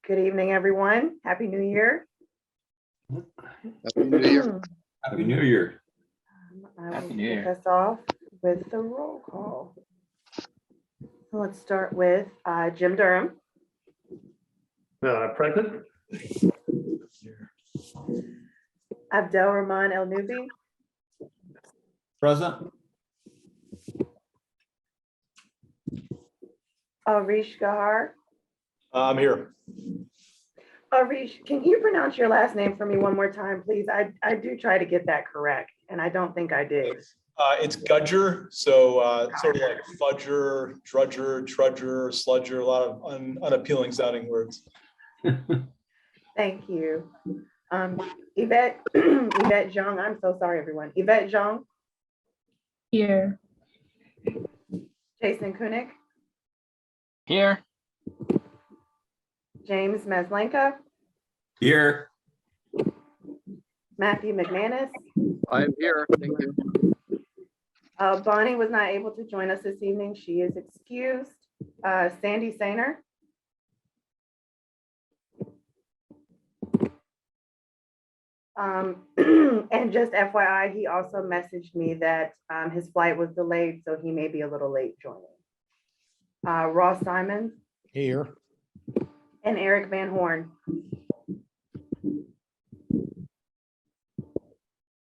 Good evening, everyone. Happy New Year. Happy New Year. Happy New Year. I Happy will New kick Year. us off with the roll call. So let's start with Jim Durham, Present. Abdel Rahman El Nubi, Present. Arish Gahar. I'm here. Arish, can you pronounce your last name for me one more time, please? I do try to get that correct, and I don't think I did. It's Gudger, so sort of like fudger, drudger, trudger, sludger, a lot of unappealing sounding words. Thank you. Yvette, Yvette Zhang, I'm so sorry, everyone. Yvette Zhang, Here. Jason Kunick, Here. James Maslenka, Here. Matthew McManus. I'm here. Thank you. Bonnie was not able to join us this evening. She is excused. Sandy Sainer. And just FYI, he also messaged me that his flight was delayed, so he may be a little late joining. Ross Simons Here. and Eric Van Horn.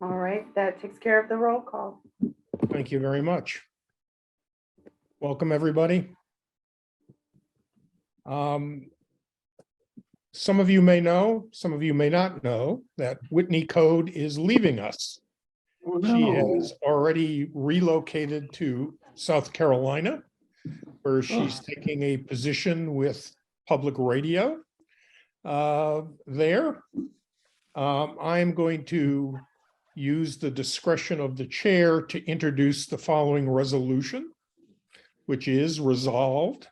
All right, that takes care of the roll call. Thank you very much. Welcome, everybody. Some of you may know, some of you may not know that Whitney Code is leaving us. She has already relocated to South Carolina, where she's taking a position with public radio there. I'm going to use the discretion of the chair to introduce the following resolution, which is resolved.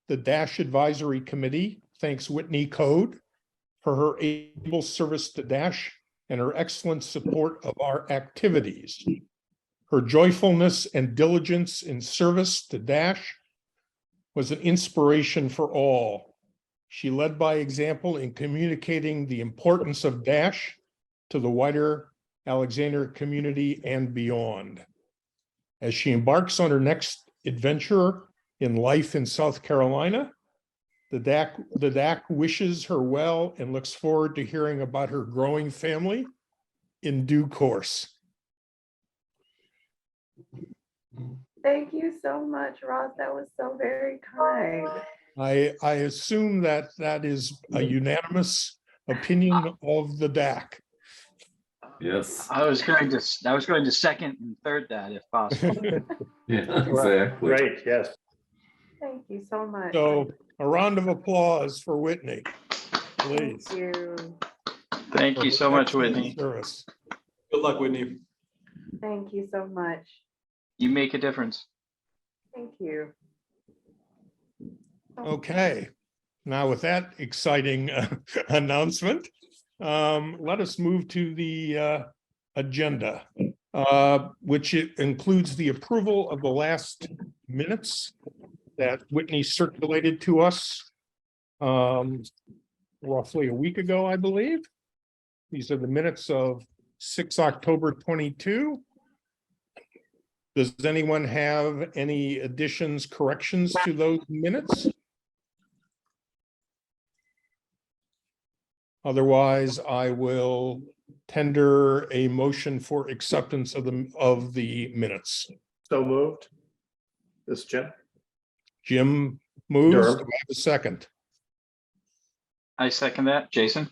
The Dash Advisory Committee thanks Whitney Code for her able service to Dash and her excellent support of our activities. Her joyfulness and diligence in service to Dash was an inspiration for all. She led by example in communicating the importance of Dash to the wider Alexandria community and beyond. As she embarks on her next adventure in life in South Carolina, the DAC wishes her well and looks forward to hearing about her growing family in due course. Thank you so much, Ross. That was so very kind. I assume that that is a unanimous opinion of the DAC. Yes. I was going to second and third that if possible. Yeah, exactly. Great, yes. Thank you so much. So a round of applause for Whitney, please. Thank you. Thank you so much, Whitney. Service. Good luck, Whitney. Thank you so much. You make a difference. Thank you. Okay, now with that exciting announcement, let us move to the agenda, which includes the approval of the last minutes that Whitney circulated to us roughly a week ago, I believe. These are the minutes of 6 October 22. Does anyone have any additions, corrections to those minutes? Otherwise, I will tender a motion for acceptance of the minutes. So moved. This is Jim. Jim moves. Durham. Do I have a second? I second that. Jason?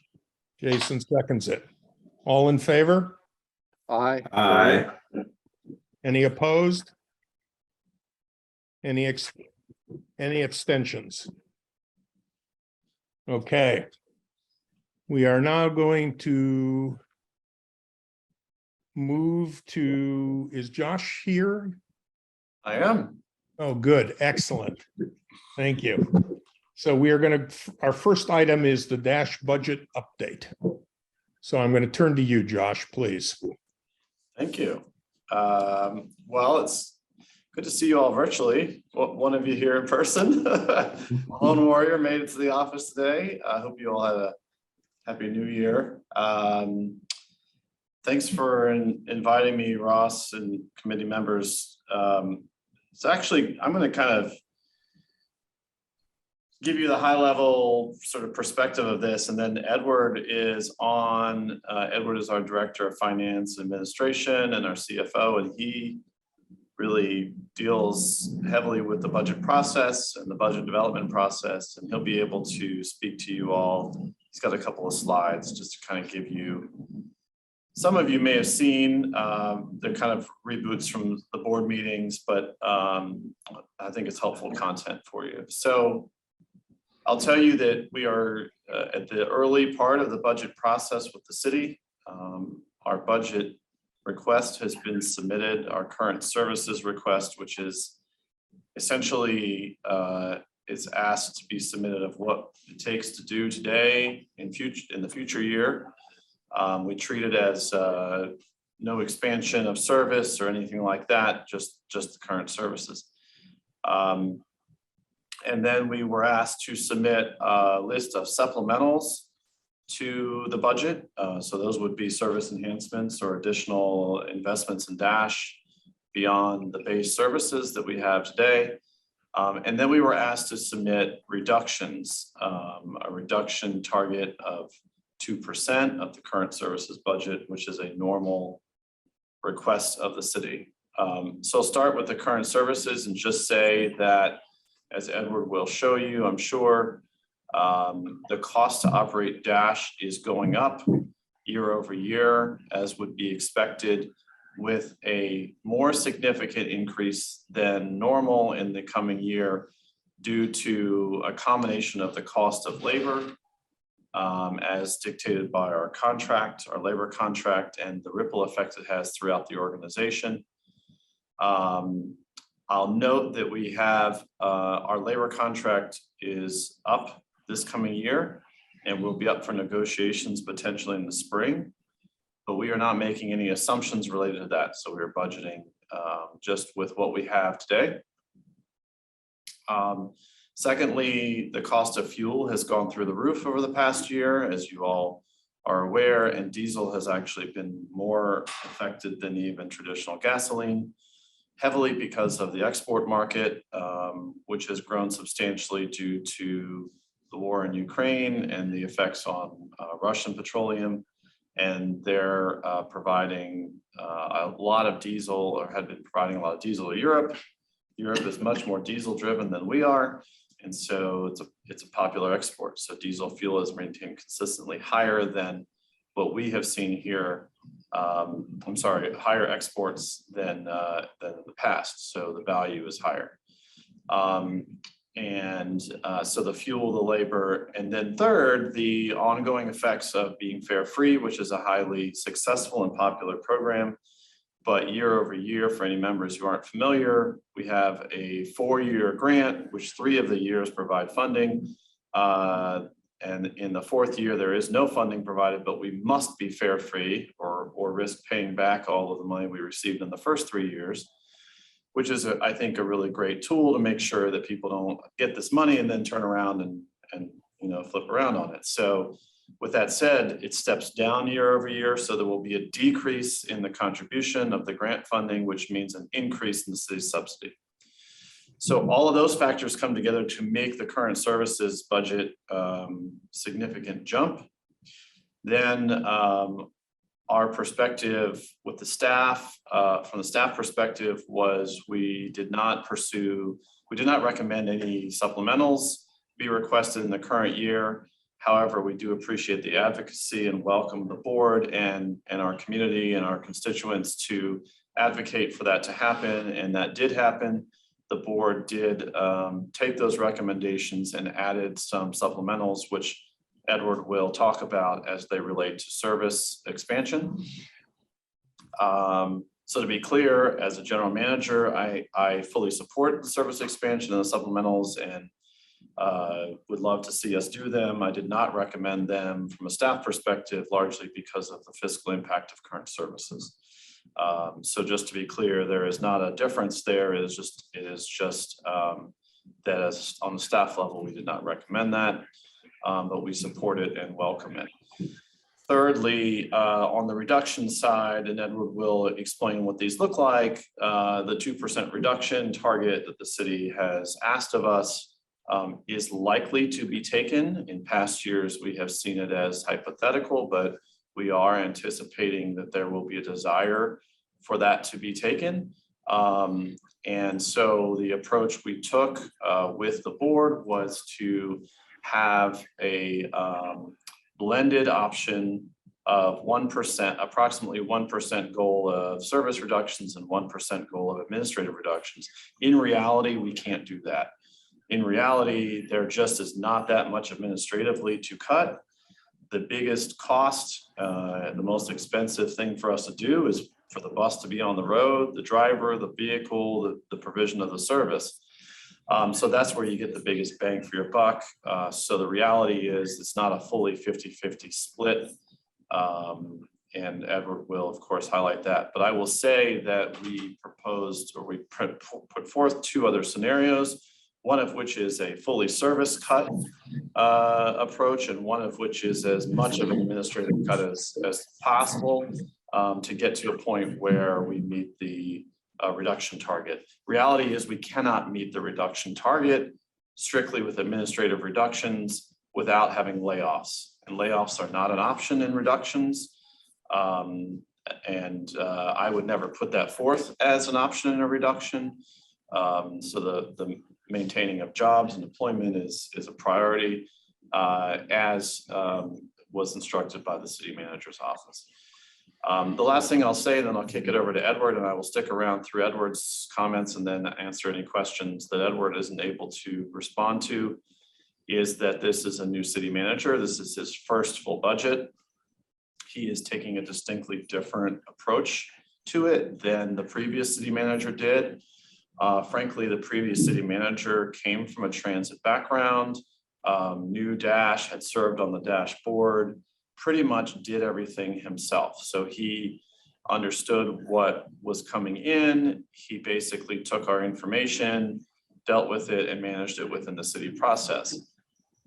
Jason seconds it. All in favor? Aye. Aye. Any opposed? Any abstentions? Okay. We are now going to move to, is Josh here? I am. Oh, good, excellent. Thank you. So we are going to, our first item is the Dash budget update. So I'm going to turn to you, Josh, please. Thank you. Well, it's good to see you all virtually. One of you here in person. Lone Warrior made it to the office today. I hope you all had a happy new year. Thanks for inviting me, Ross, and committee members. So actually, I'm going to kind of give you the high level sort of perspective of this, and then Edward is on. Edward is our Director of Finance and Administration and our CFO, and he really deals heavily with the budget process and the budget development process, and he'll be able to speak to you all. He's got a couple of slides just to kind of give you. Some of you may have seen, they're kind of reboots from the board meetings, but I think it's helpful content for you. So I'll tell you that we are at the early part of the budget process with the city. Our budget request has been submitted, our current services request, which is essentially is asked to be submitted of what it takes to do today in the future year. We treat it as no expansion of service or anything like that, just the current services. And then we were asked to submit a list of supplementals to the budget. So those would be service enhancements or additional investments in Dash beyond the base services that we have today. And then we were asked to submit reductions, a reduction target of 2% of the current services budget, which is a normal request of the city. So I'll start with the current services and just say that, as Edward will show you, I'm sure, the cost to operate Dash is going up year over year, as would be expected, with a more significant increase than normal in the coming year due to a combination of the cost of labor, as dictated by our contract, our labor contract, and the ripple effect it has throughout the organization. I'll note that we have our labor contract is up this coming year and will be up for negotiations potentially in the spring, but we are not making any assumptions related to that. So we're budgeting just with what we have today. Secondly, the cost of fuel has gone through the roof over the past year, as you all are aware, and diesel has actually been more affected than even traditional gasoline, heavily because of the export market, which has grown substantially due to the war in Ukraine and the effects on Russian petroleum. And they're providing a lot of diesel, or had been providing a lot of diesel to Europe. Europe is much more diesel driven than we are. And so it's a popular export. So diesel fuel is maintained consistently higher than what we have seen here. Higher exports than the past. So the value is higher. So the fuel, the labor, and then third, the ongoing effects of being fare free, which is a highly successful and popular program. But year over year, for any members who aren't familiar, we have a 4-year grant, which 3 of the years provide funding. And in the 4th year, there is no funding provided, but we must be fare free or risk paying back all of the money we received in the first 3 years, which is, I think, a really great tool to make sure that people don't get this money and then turn around and flip around on it. So with that said, it steps down year over year. So there will be a decrease in the contribution of the grant funding, which means an increase in the city's subsidy. So all of those factors come together to make the current services budget significant jump. Then our perspective with the staff, from the staff perspective, was we did not recommend any supplementals be requested in the current year. However, we do appreciate the advocacy and welcome the board and our community and our constituents to advocate for that to happen, and that did happen. The board did take those recommendations and added some supplementals, which Edward will talk about as they relate to service expansion. So to be clear, as a general manager, I fully support the service expansion and the supplementals, and would love to see us do them. I did not recommend them from a staff perspective, largely because of the fiscal impact of current services. So just to be clear, there is not a difference there. It is just that as on the staff level, we did not recommend that, but we support it and welcome it. Thirdly, on the reduction side, and Edward will explain what these look like, the 2% reduction target that the city has asked of us is likely to be taken. In past years, we have seen it as hypothetical, but we are anticipating that there will be a desire for that to be taken. And so the approach we took with the board was to have a blended option of 1%, approximately 1% goal of service reductions and 1% goal of administrative reductions. In reality, we can't do that. In reality, there just is not that much administratively to cut. The biggest cost, the most expensive thing for us to do is for the bus to be on the road, the driver, the vehicle, the provision of the service. So that's where you get the biggest bang for your buck. So the reality is it's not a fully 50-50 split. And Edward will of course highlight that, but I will say that we proposed, or we put forth two other scenarios, one of which is a fully service cut approach, and one of which is as much of an administrative cut as possible to get to a point where we meet the reduction target. Reality is we cannot meet the reduction target strictly with administrative reductions without having layoffs. And layoffs are not an option in reductions. I would never put that forth as an option in a reduction. So the maintaining of jobs and employment is a priority as was instructed by the city manager's office. The last thing I'll say, then I'll kick it over to Edward, and I will stick around through Edward's comments and then answer any questions that Edward isn't able to respond to, is that this is a new city manager. This is his first full budget. He is taking a distinctly different approach to it than the previous city manager did. Frankly, the previous city manager came from a transit background, knew Dash, had served on the Dash board, pretty much did everything himself. So he understood what was coming in. He basically took our information, dealt with it, and managed it within the city process.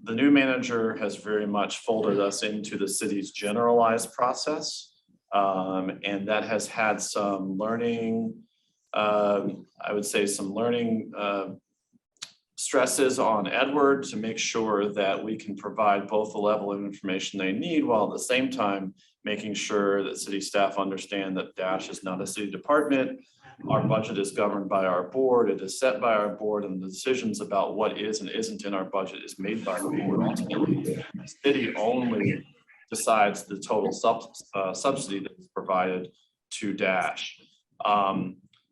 The new manager has very much folded us into the city's generalized process. And that has had some learning, I would say some learning stresses on Edward to make sure that we can provide both the level of information they need, while at the same time making sure that city staff understand that Dash is not a city department. Our budget is governed by our board, it is set by our board, and the decisions about what is and isn't in our budget is made by the board. Ultimately, the city only decides the total subsidy that is provided to Dash.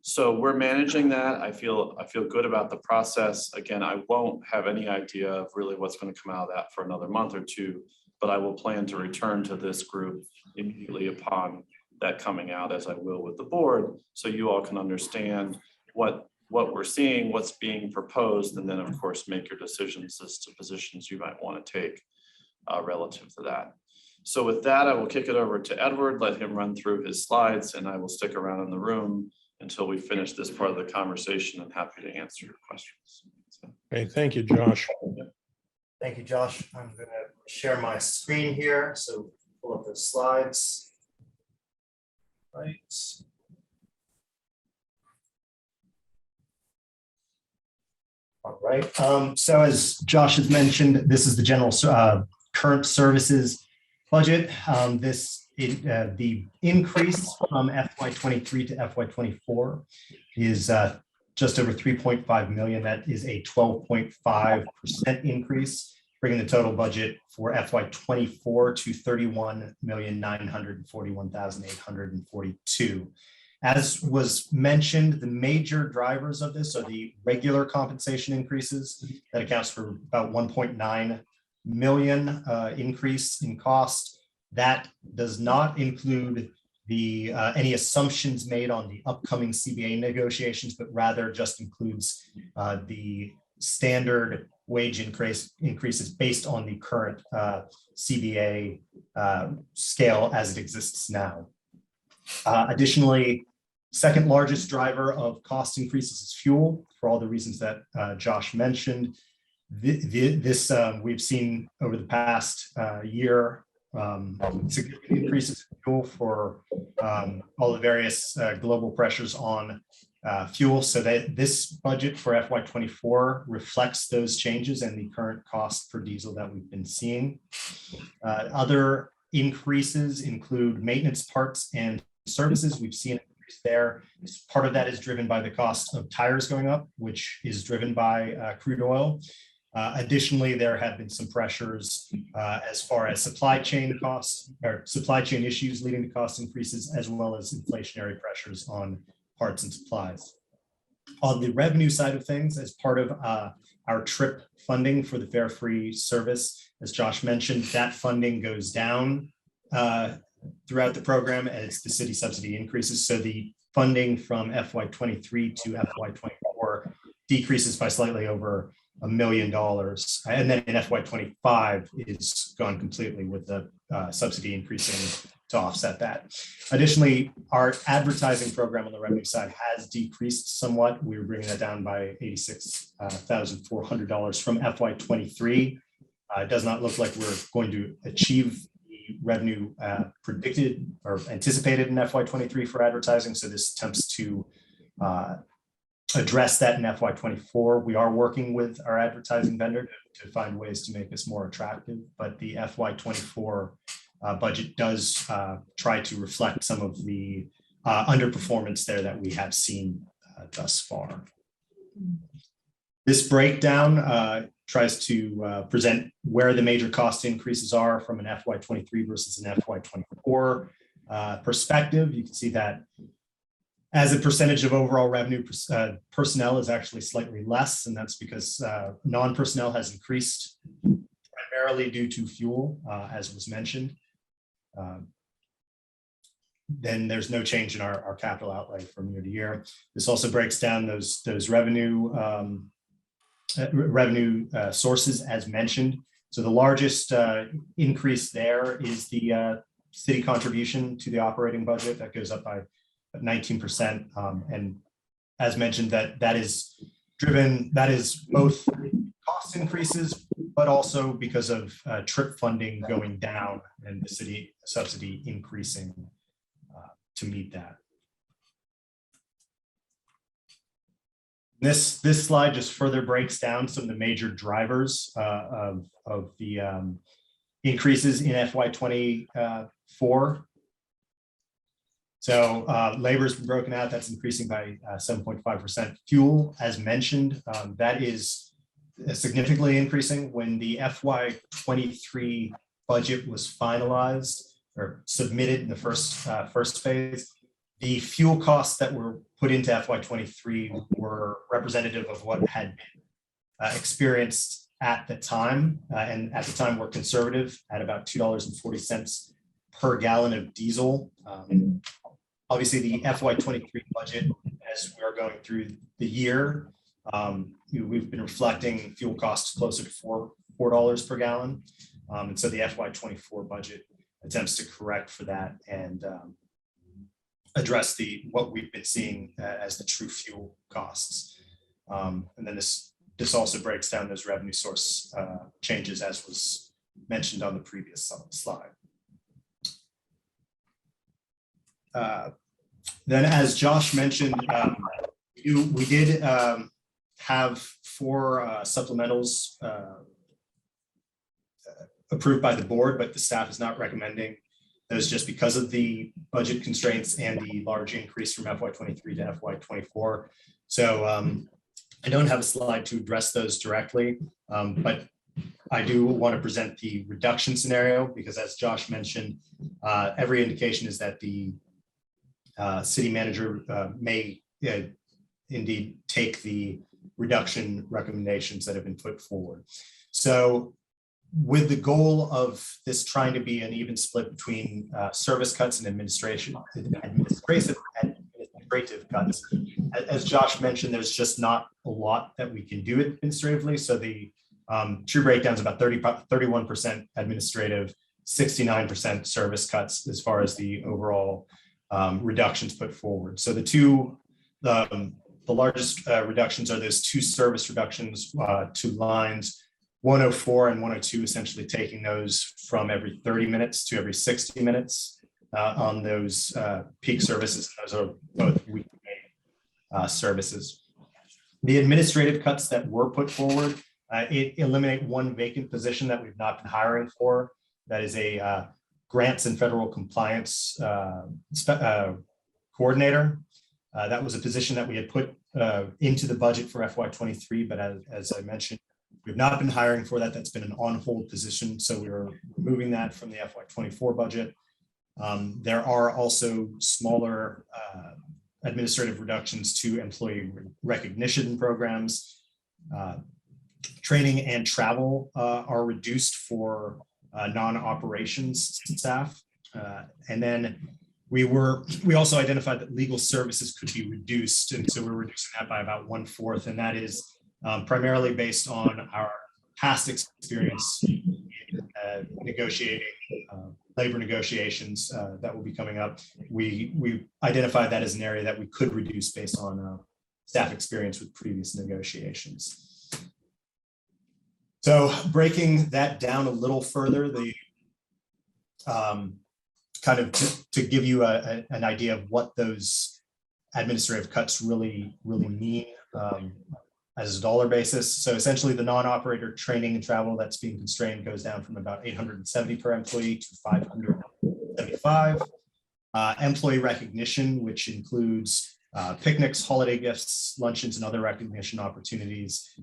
So we're managing that. I feel good about the process. Again, I won't have any idea of really what's going to come out of that for another month or two, but I will plan to return to this group immediately upon that coming out, as I will with the board, so you all can understand what we're seeing, what's being proposed, and then of course make your decisions as to positions you might want to take relative to that. So with that, I will kick it over to Edward, let him run through his slides, and I will stick around in the room until we finish this part of the conversation, and happy to answer your questions. So. Okay, thank you, Josh. Thank you, Josh. I'm going to share my screen here. So pull up the slides. Right. All right. So as Josh has mentioned, this is the general current services budget. The increase from FY23 to FY24 is just over 3.5 million. That is a 12.5% increase, bringing the total budget for FY24 to 31,941,842. As was mentioned, the major drivers of this are the regular compensation increases. That accounts for about 1.9 million increase in cost. That does not include the any assumptions made on the upcoming CBA negotiations, but rather just includes the standard wage increases based on the current CBA scale as it exists now. Additionally, second largest driver of cost increases is fuel, for all the reasons that Josh mentioned. This we've seen over the past year, significant increases in fuel for all the various global pressures on fuel. So that this budget for FY24 reflects those changes and the current cost per diesel that we've been seeing. Other increases include maintenance parts and services. We've seen an increase there. Part of that is driven by the cost of tires going up, which is driven by crude oil. Additionally, there have been some pressures as far as supply chain costs or supply chain issues leading to cost increases, as well as inflationary pressures on parts and supplies. On the revenue side of things, as part of our TRIP funding for the fare free service, as Josh mentioned, that funding goes down throughout the program as the city subsidy increases. So the funding from FY23 to FY24 decreases by slightly over $1 million. And then in FY25 is gone completely with the subsidy increasing to offset that. Additionally, our advertising program on the revenue side has decreased somewhat. We were bringing that down by $86,400 from FY23. It does not look like we're going to achieve the revenue predicted or anticipated in FY23 for advertising. So this attempts to address that in FY24. We are working with our advertising vendor to find ways to make this more attractive, but the FY24 budget does try to reflect some of the underperformance there that we have seen thus far. This breakdown tries to present where the major cost increases are from an FY23 versus an FY24 perspective. You can see that as a percentage of overall revenue, personnel is actually slightly less, and that's because non-personnel has increased primarily due to fuel, as was mentioned. Then there's no change in our capital outlay from year to year. This also breaks down those revenue sources as mentioned. So the largest increase there is the city contribution to the operating budget that goes up by 19%. And as mentioned, that is both cost increases, but also because of TRIP funding going down and the city subsidy increasing to meet that. This slide just further breaks down some of the major drivers of the increases in FY24. So labor has been broken out. That's increasing by 7.5%. Fuel, as mentioned, that is significantly increasing. When the FY23 budget was finalized or submitted in the first phase, the fuel costs that were put into FY23 were representative of what had been experienced at the time, and at the time were conservative at about $2.40 per gallon of diesel. Obviously, the FY23 budget, as we are going through the year, we've been reflecting fuel costs closer to $4 per gallon. And so the FY24 budget attempts to correct for that and address what we've been seeing as the true fuel costs. And then this also breaks down those revenue source changes as was mentioned on the previous slide. Then, as Josh mentioned, we did have 4 supplementals approved by the board, but the staff is not recommending those just because of the budget constraints and the large increase from FY23 to FY24. So I don't have a slide to address those directly, but I do want to present the reduction scenario because, as Josh mentioned, every indication is that the city manager may indeed take the reduction recommendations that have been put forward. So with the goal of this trying to be an even split between service cuts and administrative cuts, as Josh mentioned, there's just not a lot that we can do administratively. So the true breakdown is about 31% administrative, 69% service cuts as far as the overall reductions put forward. So the largest reductions are those two service reductions to lines 104 and 102, essentially taking those from every 30 minutes to every 60 minutes on those peak services. Those are both weekday services. The administrative cuts that were put forward, it eliminate one vacant position that we've not been hiring for. That is a grants and federal compliance coordinator. That was a position that we had put into the budget for FY23, but as I mentioned, we've not been hiring for that. That's been an on-hold position, so we are removing that from the FY24 budget. There are also smaller administrative reductions to employee recognition programs. Training and travel are reduced for non-operations staff. And then we also identified that legal services could be reduced. And so we're reducing that by about 1/4. And that is primarily based on our past experience in negotiating labor negotiations that will be coming up. We identified that as an area that we could reduce based on staff experience with previous negotiations. So breaking that down a little further, the kind of to give you an idea of what those administrative cuts really mean as a dollar basis. So essentially the non-operator training and travel that's being constrained goes down from about 870 per employee to 575. Employee recognition, which includes picnics, holiday gifts, luncheons, and other recognition opportunities.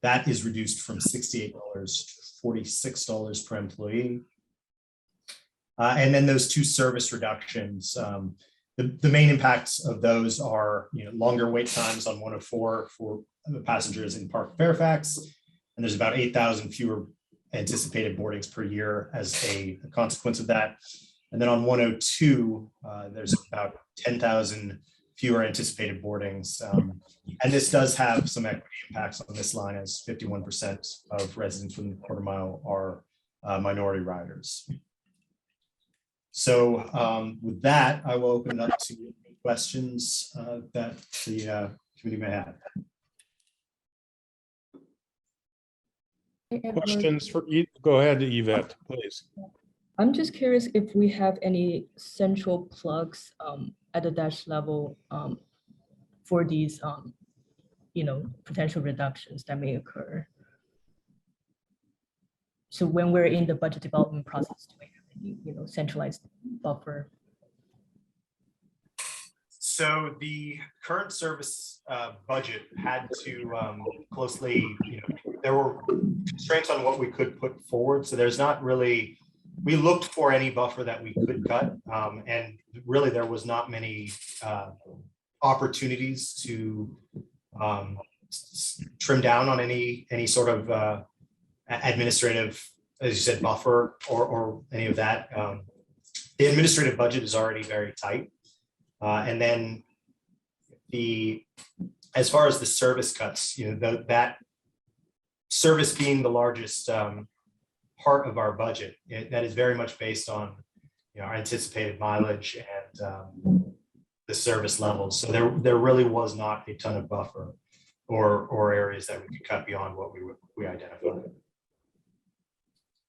That is reduced from $68 to $46 per employee. And then those two service reductions, the main impacts of those are longer wait times on 104 for the passengers in Park Fairfax, and there's about 8,000 fewer anticipated boardings per year as a consequence of that. And then on 102, there's about 10,000 fewer anticipated boardings. And this does have some equity impacts on this line, as 51% of residents within the quarter mile are minority riders. So with that, I will open it up to questions that the committee may have. Questions for, go ahead, Yvette, please. I'm just curious if we have any central plugs at the dash level for these, potential reductions that may occur. So when we're in the budget development process, do we have any, centralized buffer? So the current service budget had to closely, there were constraints on what we could put forward. So there's not really, we looked for any buffer that we could cut. And really there was not many opportunities to trim down on any sort of administrative, as you said, buffer or any of that. The administrative budget is already very tight. And then as far as the service cuts, that service being the largest part of our budget, that is very much based on our anticipated mileage and the service levels. So there really was not a ton of buffer or areas that we could cut beyond what we identified.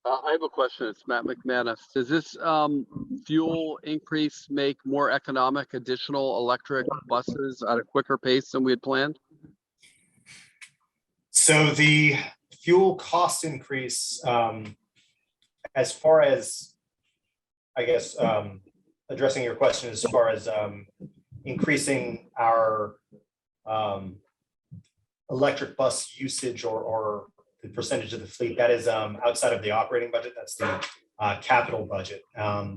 I have a question. It's Matt McManus. Does this fuel increase make more economic additional electric buses at a quicker pace than we had planned? So the fuel cost increase, as far as, I guess, addressing your question as far as increasing our electric bus usage or the percentage of the fleet, that is outside of the operating budget. That's the capital budget.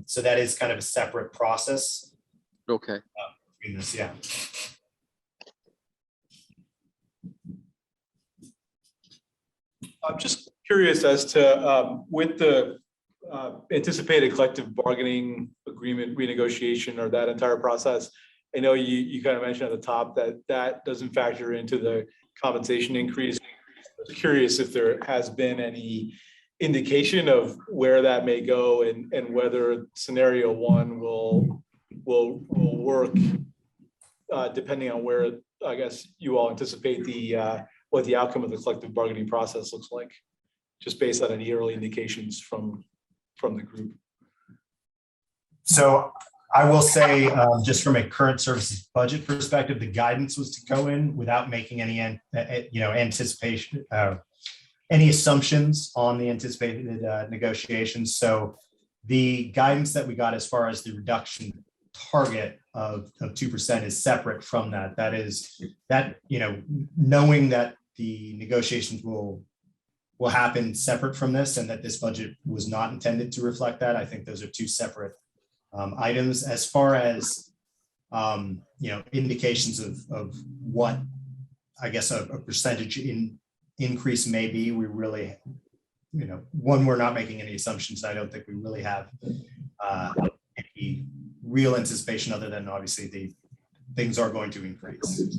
So that is kind of a separate process. Okay. Yeah. I'm just curious as to with the anticipated collective bargaining agreement renegotiation or that entire process. I know you kind of mentioned at the top that doesn't factor into the compensation increase. I was curious if there has been any indication of where that may go and whether scenario one will will work depending on where, I guess, you all anticipate what the outcome of the collective bargaining process looks like, just based on any early indications from the group. So I will say, just from a current services budget perspective, the guidance was to go in without making any, anticipation, any assumptions on the anticipated negotiations. So the guidance that we got as far as the reduction target of 2% is separate from that. That is that, knowing that the negotiations will happen separate from this and that this budget was not intended to reflect that. I think those are two separate items. As far as indications of what I guess a percentage increase may be, we really, we're not making any assumptions. I don't think we really have any real anticipation other than obviously the things are going to increase.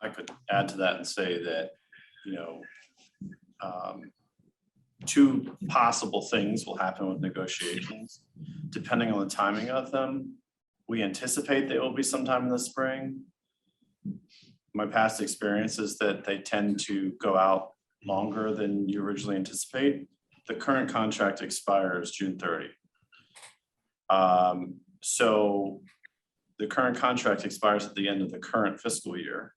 I could add to that and say that, two possible things will happen with negotiations. Depending on the timing of them, we anticipate they will be sometime in the spring. My past experience is that they tend to go out longer than you originally anticipate. The current contract expires June 30. So the current contract expires at the end of the current fiscal year.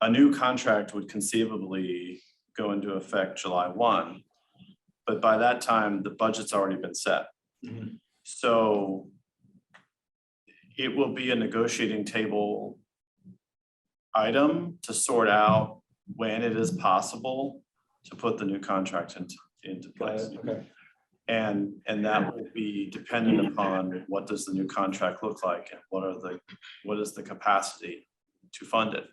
A new contract would conceivably go into effect July 1, but by that time, the budget's already been set. Mm-hmm. So it will be a negotiating table item to sort out when it is possible to put the new contract into place. Okay. And that will be dependent upon what does the new contract look like and what is the capacity to fund it.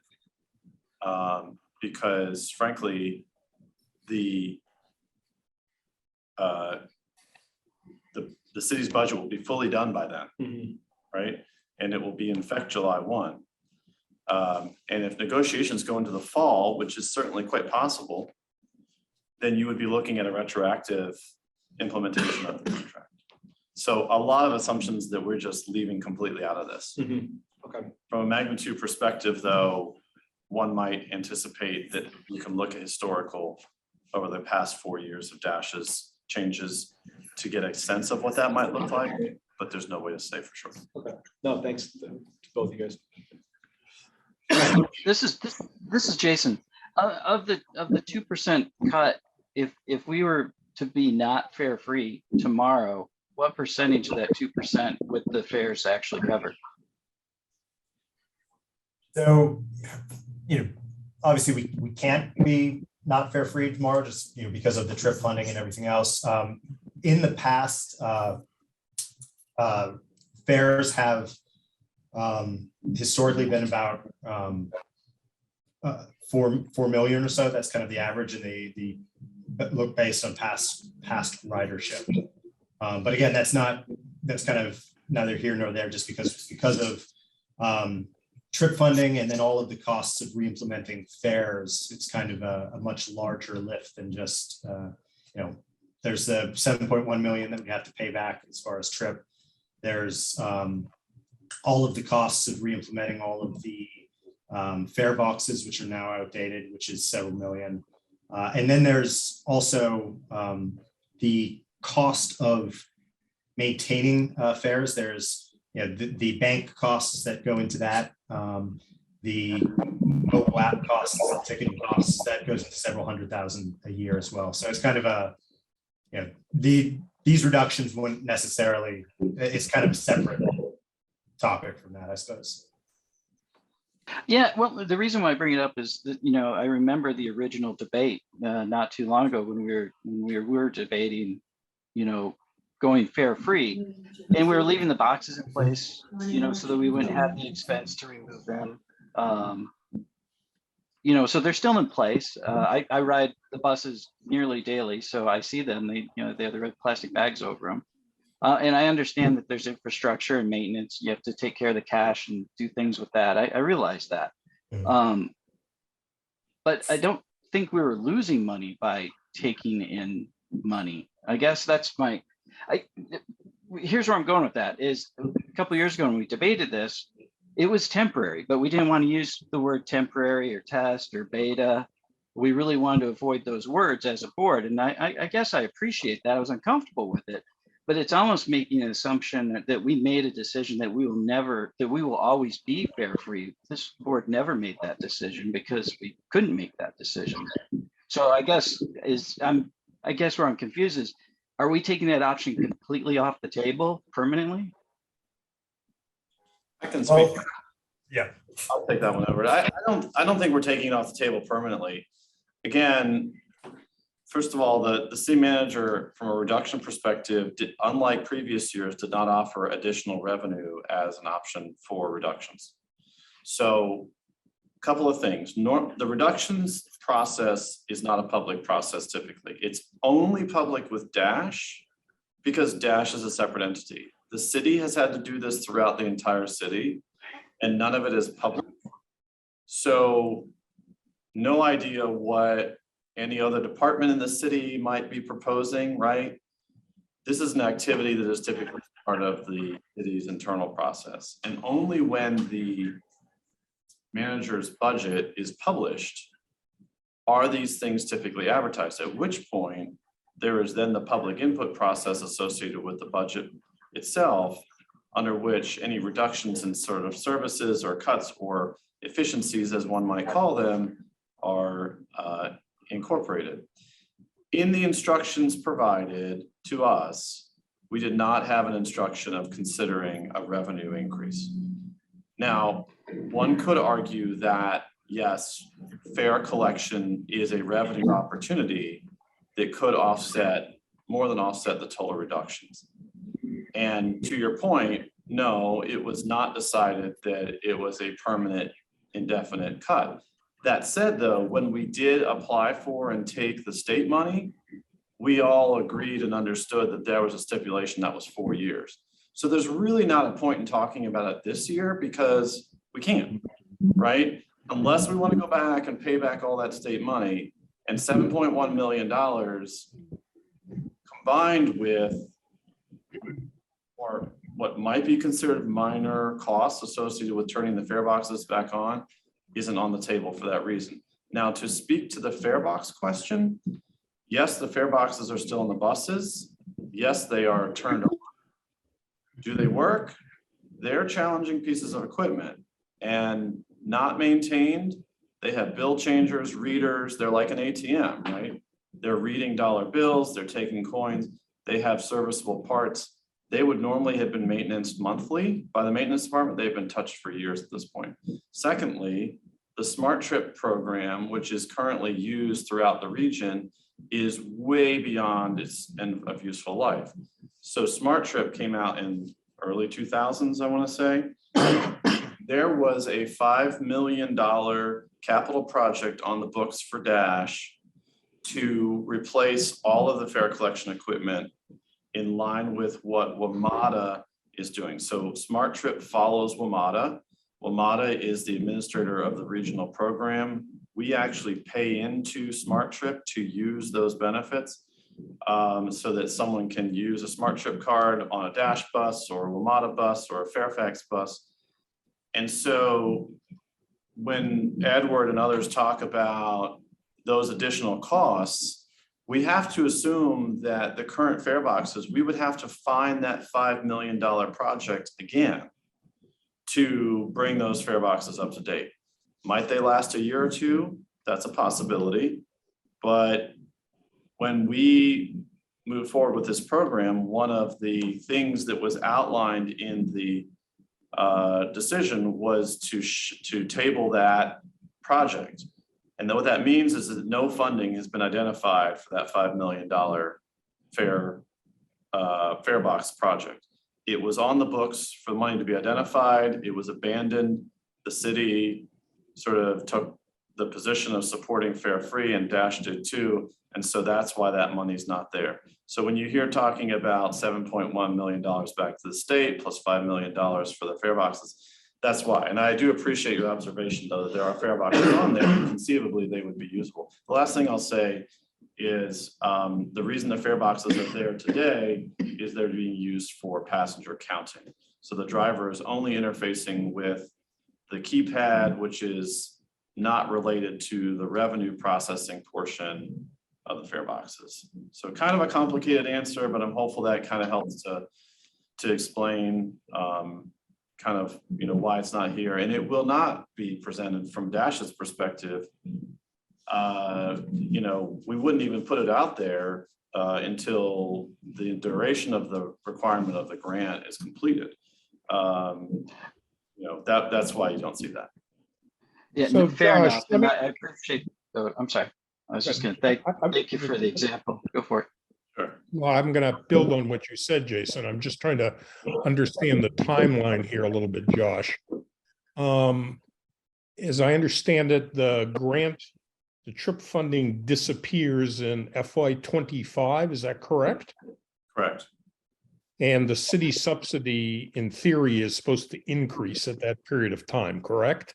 Because frankly, the city's budget will be fully done by then, Mm-hmm. right? And it will be in effect July 1. And if negotiations go into the fall, which is certainly quite possible, then you would be looking at a retroactive implementation of the contract. So a lot of assumptions that we're just leaving completely out of this. Mm-hmm. Okay. From a magnitude perspective, though, one might anticipate that you can look at historical over the past 4 years of Dash's changes to get a sense of what that might look like, but there's no way to say for sure. Okay. No, thanks to both of you guys. This is Jason. Of the 2% cut, if we were to be not fare free tomorrow, what percentage of that 2% would the fares actually cover? So, obviously we can't be not fare free tomorrow, just, because of the trip funding and everything else. In the past, fares have historically been about 4 million or so. That's kind of the average, and the look based on past ridership. But again, that's kind of neither here nor there, just because of trip funding and then all of the costs of re-implementing fares. It's kind of a much larger lift than just there's the 7.1 million that we have to pay back as far as trip. There's all of the costs of re-implementing all of the fare boxes, which are now outdated, which is several million. And then there's also the cost of maintaining fares. There's the bank costs that go into that, the mobile app costs, the ticketing costs, that goes into several $100,000 a year as well. So it's kind of these reductions wouldn't necessarily, it's kind of a separate topic from that, I suppose. Yeah, well, the reason why I bring it up is that, I remember the original debate not too long ago when we were debating, going fare free, and we were leaving the boxes in place, so that we wouldn't have the expense to remove them. So they're still in place. I ride the buses nearly daily, so I see them. They have the red plastic bags over them. And I understand that there's infrastructure and maintenance. You have to take care of the cash and do things with that. I realize that. But I don't think we were losing money by taking in money. I guess that's here's where I'm going with that is couple of years ago when we debated this, it was temporary, but we didn't want to use the word temporary or test or beta. We really wanted to avoid those words as a board. And I guess I appreciate that. I was uncomfortable with it, but it's almost making an assumption that we made a decision that we will always be fare free. This board never made that decision because we couldn't make that decision. So I guess where I'm confused is, are we taking that option completely off the table permanently? I can speak. Well, yeah. I'll take that one over. I don't think we're taking it off the table permanently. Again, first of all, the city manager, from a reduction perspective, unlike previous years, did not offer additional revenue as an option for reductions. So a couple of things. The reductions process is not a public process typically. It's only public with Dash because Dash is a separate entity. The city has had to do this throughout the entire city, and none of it is public. So no idea what any other department in the city might be proposing, right? This is an activity that is typically part of the city's internal process. And only when the manager's budget is published are these things typically advertised, at which point there is then the public input process associated with the budget itself, under which any reductions in sort of services or cuts or efficiencies, as one might call them, are incorporated. In the instructions provided to us, we did not have an instruction of considering a revenue increase. Now, one could argue that, yes, fare collection is a revenue opportunity that could more than offset the total reductions. And to your point, no, it was not decided that it was a permanent, indefinite cut. That said, though, when we did apply for and take the state money, we all agreed and understood that there was a stipulation that was 4 years. So there's really not a point in talking about it this year because we can't, right? Unless we want to go back and pay back all that state money, and $7.1 million combined with, or what might be considered minor costs associated with turning the fare boxes back on, isn't on the table for that reason. Now, to speak to the fare box question, yes, the fare boxes are still in the buses. Yes, they are turned on. Do they work? They're challenging pieces of equipment and not maintained. They have bill changers, readers. They're like an ATM, right? They're reading dollar bills. They're taking coins. They have serviceable parts. They would normally have been maintained monthly by the maintenance department. They've been touched for years at this point. Secondly, the Smart Trip program, which is currently used throughout the region, is way beyond its end of useful life. So Smart Trip came out in early 2000s, I want to say. There was a $5 million capital project on the books for Dash to replace all of the fare collection equipment in line with what WMATA is doing. So Smart Trip follows WMATA. WMATA is the administrator of the regional program. We actually pay into Smart Trip to use those benefits so that someone can use a Smart Trip card on a Dash bus or a WMATA bus or a Fairfax bus. And so when Edward and others talk about those additional costs, we have to assume that the current fare boxes, we would have to find that $5 million project again to bring those fare boxes up to date. Might they last a year or two? That's a possibility. But when we move forward with this program, one of the things that was outlined in the decision was to table that project. And what that means is that no funding has been identified for that $5 million fare box project. It was on the books for the money to be identified. It was abandoned. The city sort of took the position of supporting fare free, and Dash did too. And so that's why that money's not there. So when you hear talking about $7.1 million back to the state plus $5 million for the fare boxes, that's why. And I do appreciate your observation, though, that there are fare boxes on there. Conceivably, they would be usable. The last thing I'll say is the reason the fare boxes are there today is they're being used for passenger counting. So the driver is only interfacing with the keypad, which is not related to the revenue processing portion of the fare boxes. So kind of a complicated answer, but I'm hopeful that kind of helps to explain kind of, you know, why it's not here. And it will not be presented from Dash's perspective. You know, we wouldn't even put it out there until the duration of the requirement of the grant is completed. You know, that's why you don't see that. Yeah, So, no, fair Josh, enough. let And me- I appreciate, I'm sorry. I was just gonna thank you for the example. Go for it. Sure. Well, I'm going to build on what you said, Jason. I'm just trying to understand the timeline here a little bit, Josh. As I understand it, the grant, the trip funding disappears in FY25. Is that correct? Correct. And the city subsidy, in theory, is supposed to increase at that period of time, correct?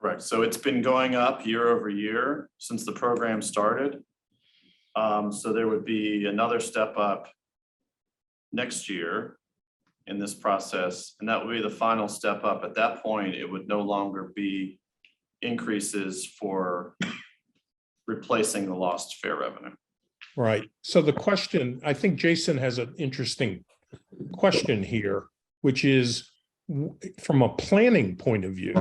Correct. So it's been going up year over year since the program started. So there would be another step up next year in this process, and that would be the final step up. At that point, it would no longer be increases for replacing the lost fare revenue. Right. So the question, I think Jason has an interesting question here, which is from a planning point of view,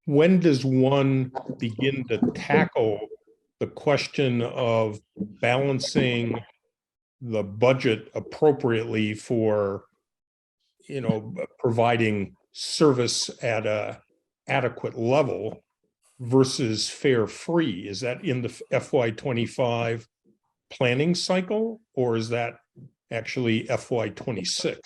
when does one begin to tackle the question of balancing the budget appropriately for, you know, providing service at a adequate level versus fare free? Is that in the FY25 planning cycle, or is that actually FY26?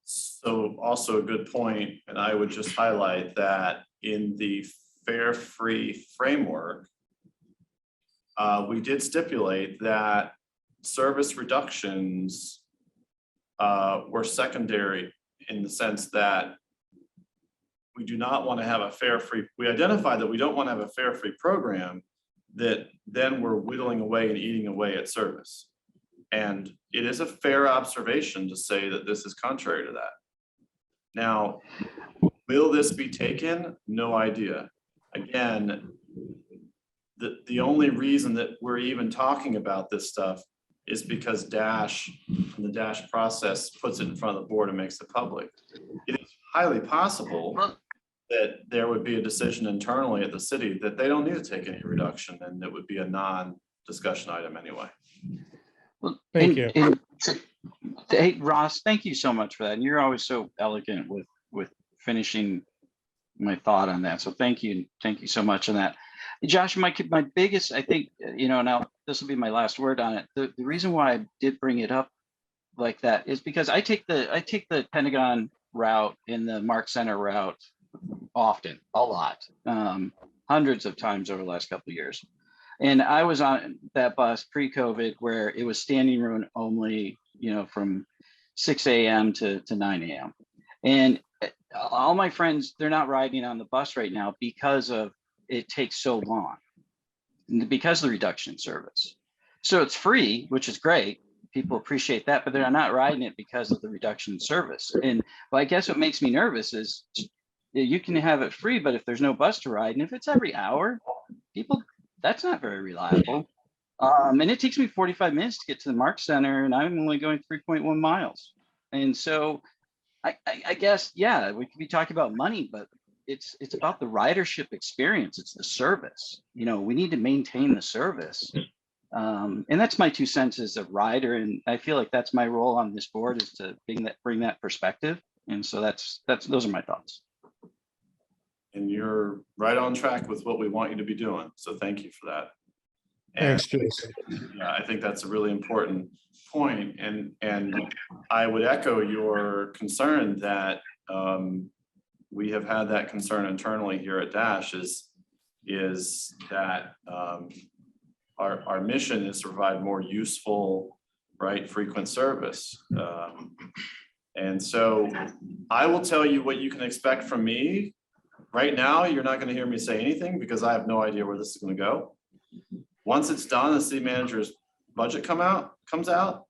So also a good point, and I would just highlight that in the fare-free framework, we did stipulate that service reductions were secondary in the sense that we do not want to have a fare-free. We identified that we don't want to have a fare-free program that then we're whittling away and eating away at service. And it is a fair observation to say that this is contrary to that. Now, will this be taken? No idea. Again, the only reason that we're even talking about this stuff is because Dash, the Dash process puts it in front of the board and makes it public. It is highly possible that there would be a decision internally at the city that they don't need to take any reduction, and it would be a non-discussion item anyway. Well, Thank you. Hey, Ross, thank you so much for that. And you're always so elegant with finishing my thought on that. So thank you so much on that. Josh, my biggest, I think, you know, now this will be my last word on it. The reason why I did bring it up like that is because I take the Pentagon route and the Mark Center route often, a lot, hundreds of times over the last couple of years. And I was on that bus pre-COVID where it was standing room only, you know, from 6 a.m. to 9 a.m. And all my friends, they're not riding on the bus right now because of it takes so long, because of the reduction in service. So it's free, which is great. People appreciate that, but they're not riding it because of the reduction in service. And well, I guess what makes me nervous is you can have it free, but if there's no bus to ride, and if it's every hour, people, that's not very reliable. And it takes me 45 minutes to get to the Mark Center, and I'm only going 3.1 miles. And so I guess, yeah, we could be talking about money, but it's about the ridership experience. It's the service. You know, we need to maintain the service. And that's my 2 cents as a rider. And I feel like that's my role on this board, is to bring that perspective. And so those are my thoughts. And you're right on track with what we want you to be doing. So thank you for that. And Thanks, Jason. yeah, I think that's a really important point. And I would echo your concern that we have had that concern internally here at Dash is that our mission is to provide more useful, right, frequent service. And so I will tell you what you can expect from me. Right now, you're not going to hear me say anything because I have no idea where this is going to go. Once it's done, the city manager's budget comes out,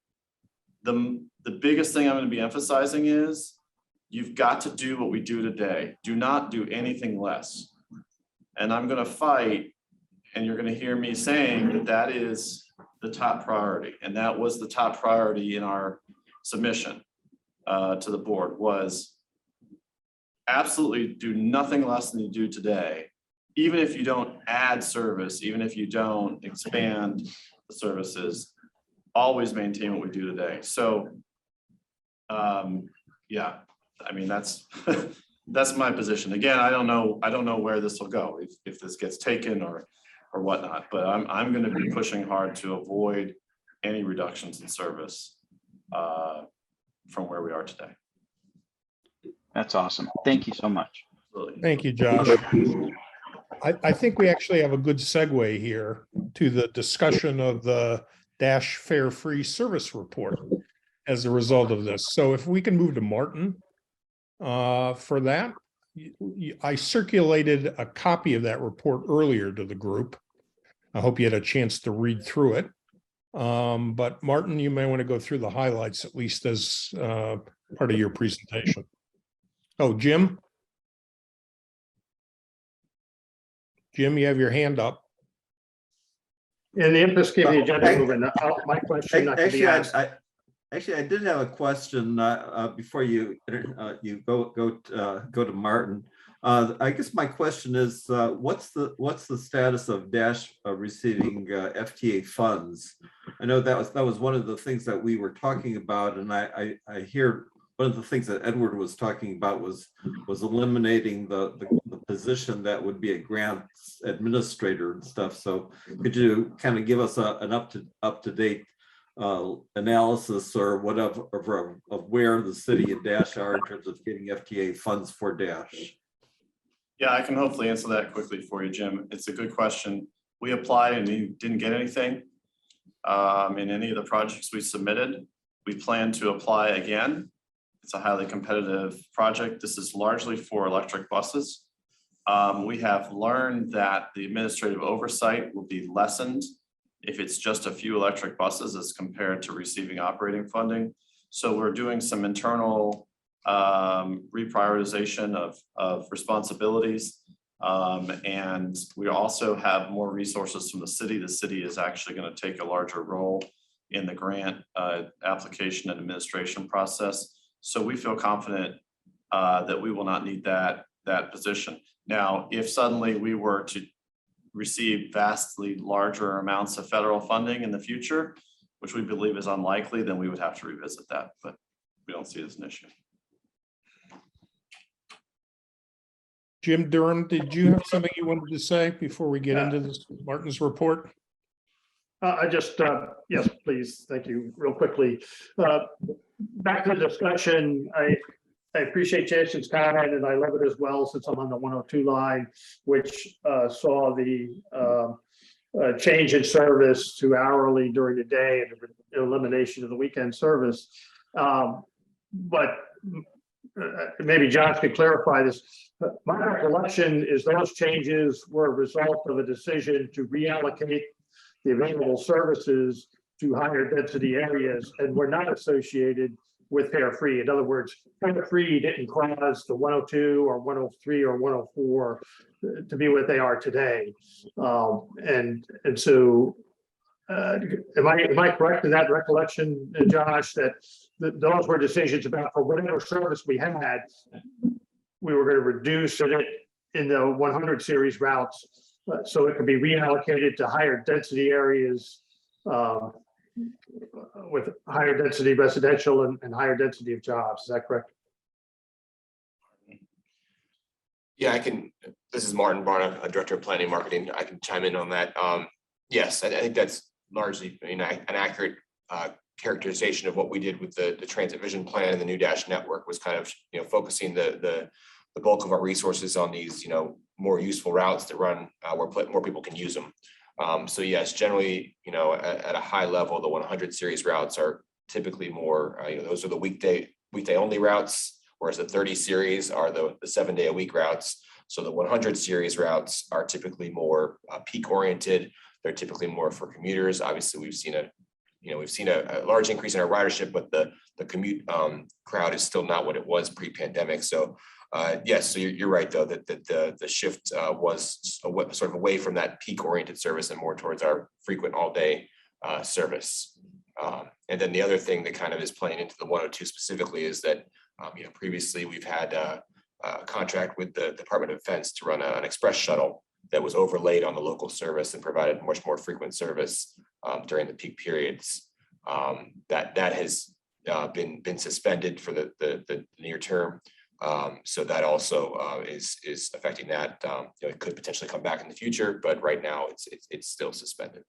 the biggest thing I'm going to be emphasizing is you've got to do what we do today. Do not do anything less. And I'm going to fight, and you're going to hear me saying that that is the top priority. And that was the top priority in our submission to the board, was absolutely do nothing less than you do today. Even if you don't add service, even if you don't expand the services, always maintain what we do today. So, yeah, I mean, that's that's my position. Again, I don't know where this will go, if this gets taken or whatnot, but I'm going to be pushing hard to avoid any reductions in service from where we are today. That's awesome. Thank you so much. Absolutely. Thank you, Josh. I think we actually have a good segue here to the discussion of the Dash Fare Free Service Report as a result of this. So if we can move to Martin for that. I circulated a copy of that report earlier to the group. I hope you had a chance to read through it. But Martin, you may want to go through the highlights, at least as part of your presentation. Oh, Jim? Jim, you have your hand up. In the interest of keeping the agenda moving, my question not to be asked. Actually, I did have a question before you go to Martin. I guess my question is, what's the status of Dash receiving FTA funds? I know that was one of the things that we were talking about, and I hear one of the things that Edward was talking about was eliminating the position that would be a grants administrator and stuff. So could you kind of give us an up to date analysis or whatever of where the city and Dash are in terms of getting FTA funds for Dash? Yeah, I can hopefully answer that quickly for you, Jim. It's a good question. We applied and we didn't get anything in any of the projects we submitted. We plan to apply again. It's a highly competitive project. This is largely for electric buses. We have learned that the administrative oversight will be lessened if it's just a few electric buses as compared to receiving operating funding. So we're doing some internal reprioritization of responsibilities. And we also have more resources from the city. The city is actually going to take a larger role in the grant application and administration process. So we feel confident that we will not need that position. Now, if suddenly we were to receive vastly larger amounts of federal funding in the future, which we believe is unlikely, then we would have to revisit that, but we don't see it as an issue. Jim Durham, did you have something you wanted to say before we get into this Martin's report? I just, yes, please. Thank you. Real quickly. Back to the discussion. I appreciate Jason's comment, and I love it as well since I'm on the 102 line, which saw the change in service to hourly during the day and the elimination of the weekend service. But maybe Josh could clarify this. My recollection is those changes were a result of a decision to reallocate the available services to higher density areas and were not associated with fare free. In other words, fare free didn't cause the 102 or 103 or 104 to be what they are today. And so am I correct in that recollection, Josh, that those were decisions about for whatever service we had, we were going to reduce it in the 100 series routes so it could be reallocated to higher density areas with higher density residential and higher density of jobs. Is that correct? Yeah, I can. This is Martin Barna, a director of planning and marketing. I can chime in on that. Yes, I think that's largely an accurate characterization of what we did with the transit vision plan and the new Dash network was kind of focusing the bulk of our resources on these more useful routes that run where more people can use them. So yes, generally, at a high level, the 100 series routes are typically more, those are the weekday only routes, whereas the 30 series are the 7-day-a-week routes. So the 100 series routes are typically more peak oriented. They're typically more for commuters. Obviously, we've seen a we've seen a large increase in our ridership, but the commute crowd is still not what it was pre-pandemic. So yes, so you're right though that the shift was sort of away from that peak oriented service and more towards our frequent all day service. And then the other thing that kind of is playing into the 102 specifically is that previously we've had a contract with the Department of Defense to run an express shuttle that was overlaid on the local service and provided much more frequent service during the peak periods. That has been suspended for the near term. So that also is affecting that. It could potentially come back in the future, but right now it's still suspended.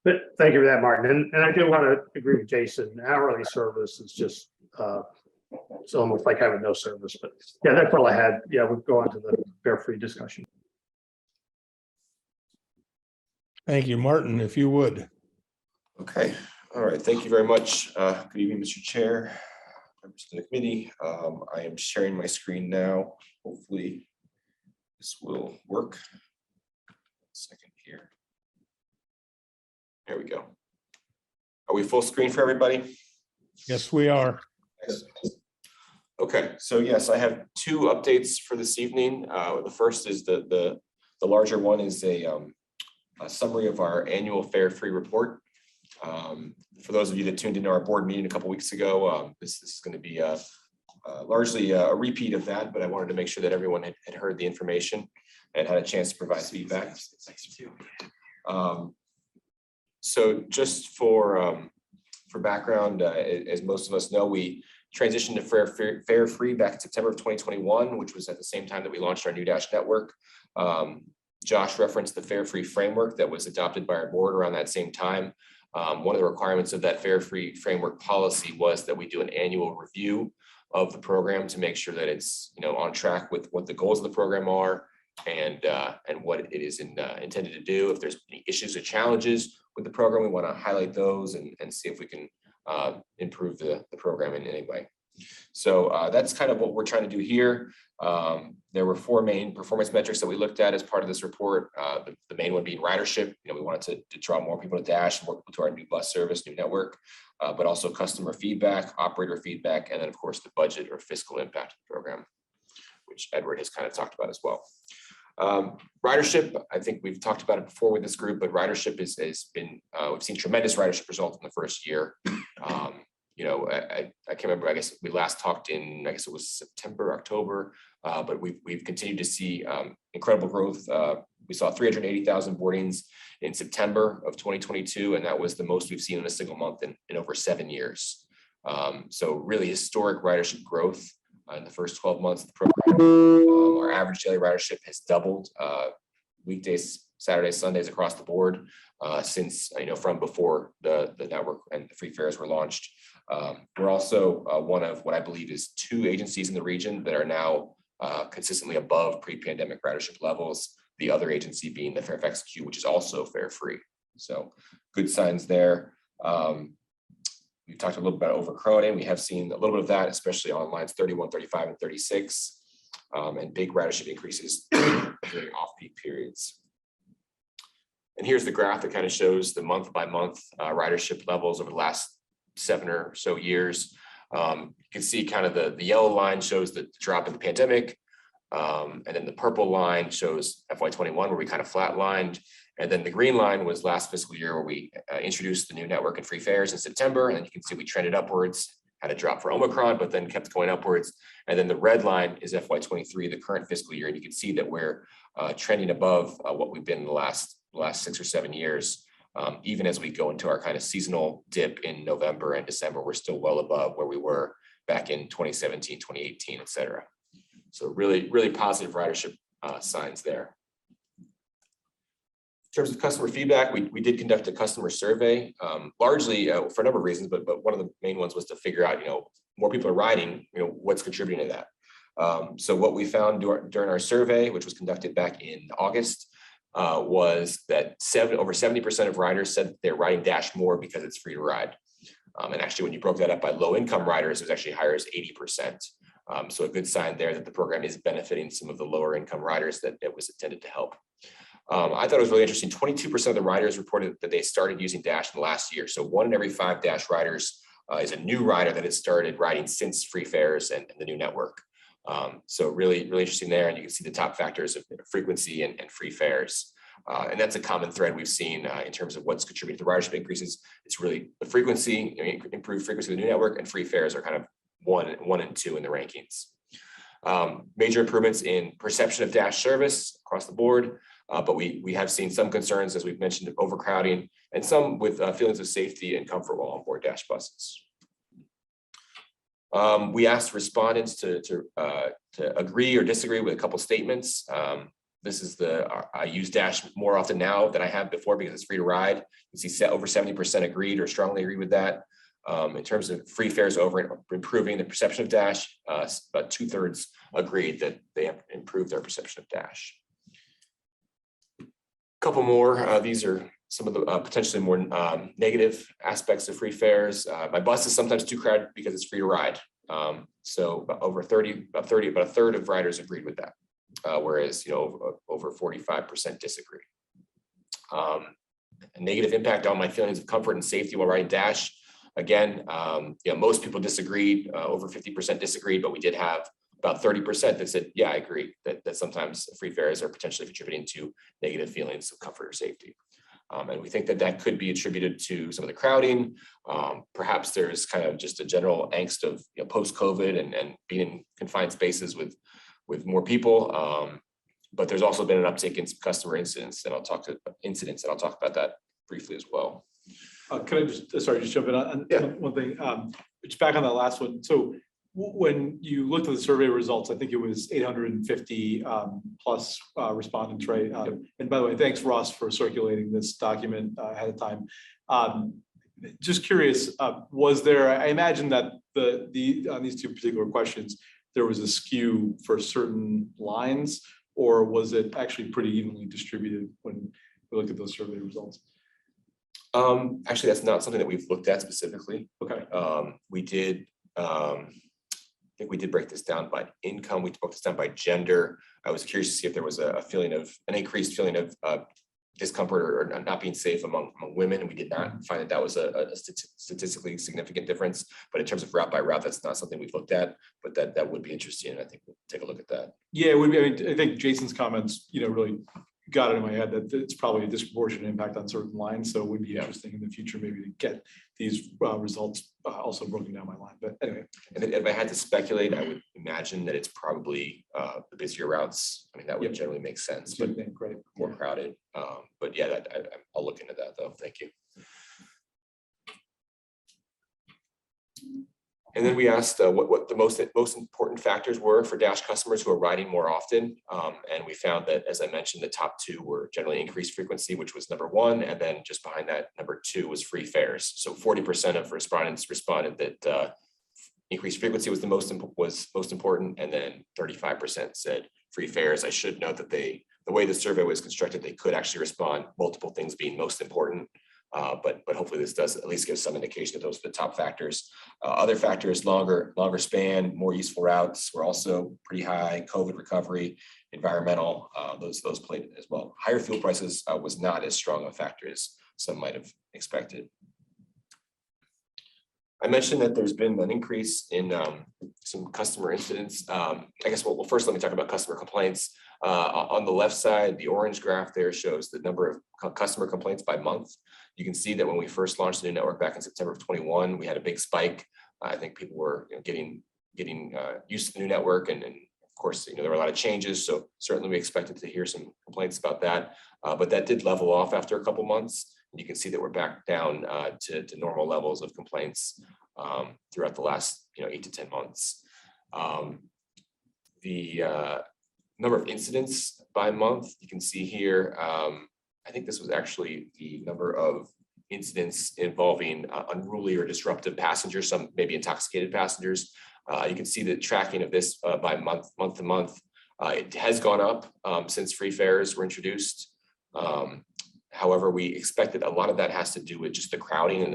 But thank you for that, Martin. And I do want to agree with Jason. Hourly service is just it's almost like having no service. But yeah, that's all I had. Yeah, we'll go on to the fare free discussion. Thank you, Martin, if you would. Okay, all right. Thank you very much. Good evening, Mr. Chair, members of the committee. I am sharing my screen now. Hopefully this will work. Second here. There we go. Are we full screen for everybody? Yes, we are. Excellent. Okay, so yes, I have two updates for this evening. The first is the larger one is a summary of our annual fare free report. For those of you that tuned into our board meeting a couple weeks ago, this is going to be largely a repeat of that, but I wanted to make sure that everyone had heard the information and had a chance to provide feedback. So just for background, as most of us know, we transitioned to fare free back in September of 2021, which was at the same time that we launched our new Dash network. Josh referenced the fare free framework that was adopted by our board around that same time. One of the requirements of that fare free framework policy was that we do an annual review of the program to make sure that it's on track with what the goals of the program are and what it is intended to do. If there's any issues or challenges with the program, we want to highlight those and see if we can improve the program in any way. So that's kind of what we're trying to do here. There were four main performance metrics that we looked at as part of this report. The main one being ridership. We wanted to draw more people to Dash, more people to our new bus service, new network, but also customer feedback, operator feedback, and then of course the budget or fiscal impact of the program, which Edward has kind of talked about as well. Ridership, I think we've talked about it before with this group, but ridership has been, we've seen tremendous ridership results in the first year. I can't remember, I guess we last talked in, I guess it was September, October, but we've continued to see incredible growth. We saw 380,000 boardings in September of 2022, and that was the most we've seen in a single month in over 7 years. So really historic ridership growth in the first 12 months of the program. Our average daily ridership has doubled weekdays, Saturdays, Sundays across the board since, from before the network and the free fares were launched. We're also one of what I believe is 2 agencies in the region that are now consistently above pre-pandemic ridership levels. The other agency being the Fairfax Q, which is also fare free. So good signs there. We've talked a little bit about overcrowding. We have seen a little bit of that, especially on lines 31, 35, and 36, and big ridership increases during off-peak periods. And here's the graph that kind of shows the month-by-month ridership levels over the last 7 or so years. You can see kind of the yellow line shows the drop in the pandemic, and then the purple line shows FY21 where we kind of flatlined. And then the green line was last fiscal year where we introduced the new network and free fares in September. And you can see we trended upwards, had a drop for Omicron, but then kept going upwards. And then the red line is FY23, the current fiscal year. And you can see that we're trending above what we've been in the last 6 or 7 years. Even as we go into our kind of seasonal dip in November and December, we're still well above where we were back in 2017, 2018, et cetera. So really, really positive ridership signs there. In terms of customer feedback, we did conduct a customer survey, largely for a number of reasons, but one of the main ones was to figure out, more people are riding, what's contributing to that. So what we found during our survey, which was conducted back in August, was that over 70% of riders said that they're riding Dash more because it's free to ride. And actually, when you broke that up by low income riders, it was actually higher as 80%. So a good sign there that the program is benefiting some of the lower income riders that it was intended to help. I thought it was really interesting. 22% of the riders reported that they started using Dash in the last year. So 1 in every 5 Dash riders is a new rider that has started riding since free fares and the new network. So really, really interesting there. And you can see the top factors of frequency and free fares. And that's a common thread we've seen in terms of what's contributed to ridership increases. It's really the frequency, improved frequency of the new network, and free fares are kind of one and 2 in the rankings. Major improvements in perception of Dash service across the board. But we have seen some concerns, as we've mentioned, of overcrowding, and some with feelings of safety and comfort while on board Dash buses. We asked respondents to agree or disagree with a couple statements. This is I use Dash more often now than I have before because it's free to ride. You see over 70% agreed or strongly agree with that. In terms of free fares over improving the perception of Dash, about 2/3 agreed that they have improved their perception of Dash. Couple more. These are some of the potentially more negative aspects of free fares. My bus is sometimes too crowded because it's free to ride. So about a third of riders agreed with that, whereas over 45% disagree. A negative impact on my feelings of comfort and safety while riding Dash. Again, most people disagreed. Over 50% disagreed, but we did have about 30% that said, yeah, I agree that sometimes free fares are potentially contributing to negative feelings of comfort or safety. And we think that could be attributed to some of the crowding. Perhaps there's kind of just a general angst of post-COVID and being in confined spaces with more people. But there's also been an uptick in customer incidents, and I'll talk about that briefly as well. Can I just jump in on one thing? Just back on that last one. So when you looked at the survey results, I think it was 850 plus respondents, right? And by the way, thanks Ross for circulating this document ahead of time. Just curious, was there? I imagine that on these 2 particular questions, there was a skew for certain lines, or was it actually pretty evenly distributed when we looked at those survey results? Actually, that's not something that we've looked at specifically. Okay. We did. I think we did break this down by income. We broke this down by gender. I was curious to see if there was an increased feeling of discomfort or not being safe among women. And we did not find that was a statistically significant difference. But in terms of route by route, that's not something we've looked at, but that would be interesting. And I think we'll take a look at that. Yeah, it would be. I mean, I think Jason's comments, really got it in my head that it's probably a disproportionate impact on certain lines. So it would be interesting in the future maybe to get these results also broken down by line. But anyway. And if I had to speculate, I would imagine that it's probably the busier routes. I mean, that would generally make sense, but more crowded. But yeah, I'll look into that though. Thank you. And then we asked what the most important factors were for Dash customers who are riding more often. And we found that, as I mentioned, the top 2 were generally increased frequency, which was number 1. And then just behind that, number 2 was free fares. So 40% of respondents responded that increased frequency was most important. And then 35% said free fares. I should note that the way the survey was constructed, they could actually respond multiple things being most important. But hopefully this does at least give some indication that those are the top factors. Other factors, longer span, more useful routes were also pretty high. COVID recovery, environmental, those played as well. Higher fuel prices was not as strong a factor as some might have expected. I mentioned that there's been an increase in some customer incidents. I guess, well, first let me talk about customer complaints. On the left side, the orange graph there shows the number of customer complaints by month. You can see that when we first launched the new network back in September of 21, we had a big spike. I think people were getting used to the new network, and of course, there were a lot of changes. So certainly we expected to hear some complaints about that, but that did level off after a couple months. And you can see that we're back down to normal levels of complaints throughout the last 8 to 10 months. The number of incidents by month, you can see here. I think this was actually the number of incidents involving unruly or disruptive passengers, some maybe intoxicated passengers. You can see the tracking of this by month to month. It has gone up since free fares were introduced. However, we expect that a lot of that has to do with just the crowding and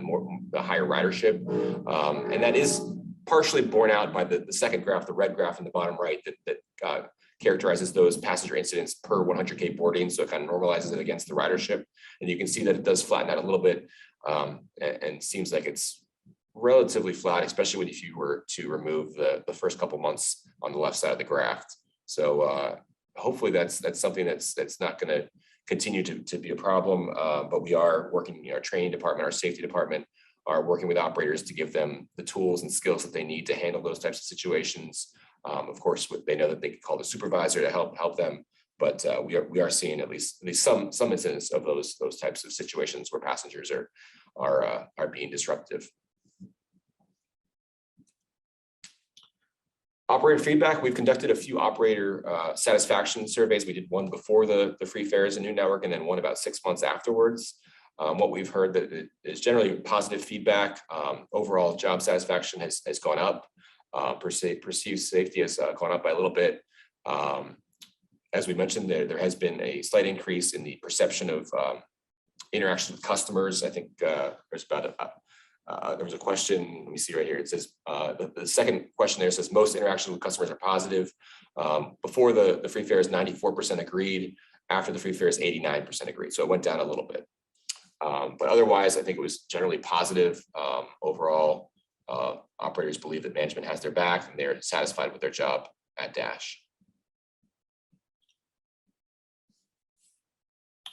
the higher ridership. And that is partially borne out by the second graph, the red graph in the bottom right, that characterizes those passenger incidents per 100K boarding. So it kind of normalizes it against the ridership. And you can see that it does flatten out a little bit and seems like it's relatively flat, especially if you were to remove the first couple months on the left side of the graph. So hopefully that's something that's not going to continue to be a problem, but we are working, our training department, our safety department are working with operators to give them the tools and skills that they need to handle those types of situations. Of course, they know that they can call the supervisor to help them, but we are seeing at least some incidents of those types of situations where passengers are being disruptive. Operator feedback, we've conducted a few operator satisfaction surveys. We did one before the free fares and new network, and then one about 6 months afterwards. What we've heard that is generally positive feedback. Overall job satisfaction has gone up. Perceived safety has gone up by a little bit. As we mentioned, there has been a slight increase in the perception of interaction with customers. I think there's about there was a question, let me see right here. It says, the second question there says most interactions with customers are positive. Before the free fare is 94% agreed. After the free fare is 89% agreed. So it went down a little bit. But otherwise, I think it was generally positive. Overall, operators believe that management has their back and they're satisfied with their job at Dash.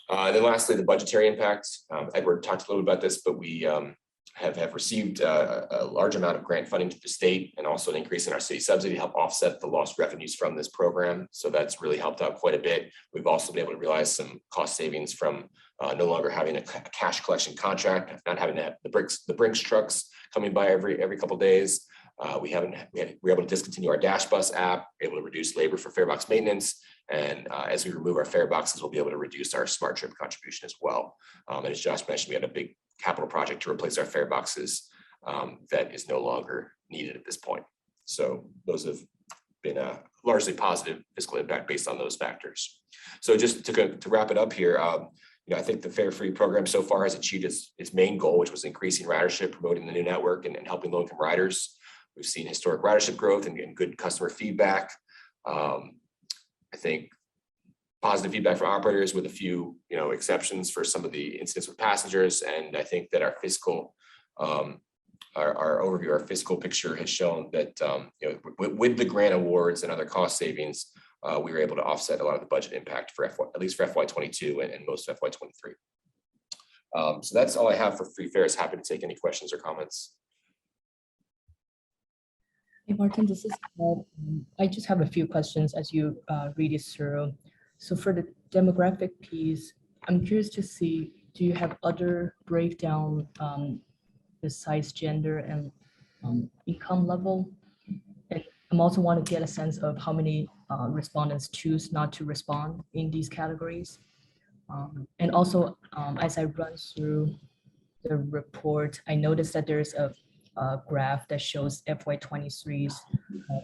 Then lastly, the budgetary impact. Edward talked a little about this, but we have received a large amount of grant funding to the state and also an increase in our city subsidy to help offset the lost revenues from this program. So that's really helped out quite a bit. We've also been able to realize some cost savings from no longer having a cash collection contract, not having to have the Brinks trucks coming by every couple of days. We're able to discontinue our Dash Bus app, able to reduce labor for fare box maintenance. And as we remove our fare boxes, we'll be able to reduce our smart trip contribution as well. And as Josh mentioned, we had a big capital project to replace our fare boxes that is no longer needed at this point. So those have been a largely positive fiscal impact based on those factors. So just to wrap it up here, I think the Fare Free program so far has achieved its main goal, which was increasing ridership, promoting the new network, and helping low-income riders. We've seen historic ridership growth and good customer feedback. I think positive feedback from operators with a few, exceptions for some of the incidents with passengers. And I think that our fiscal, our overview, our fiscal picture has shown that, with the grant awards and other cost savings, we were able to offset a lot of the budget impact for at least for FY22 and most of FY23. So that's all I have for free fares. Happy to take any questions or comments. Hey, Martin, this is Paul. I just have a few questions as you read it through. So for the demographic piece, I'm curious to see, do you have other breakdown besides gender and income level? And I'm also want to get a sense of how many respondents choose not to respond in these categories. And also, as I run through the report, I noticed that there's a graph that shows FY23's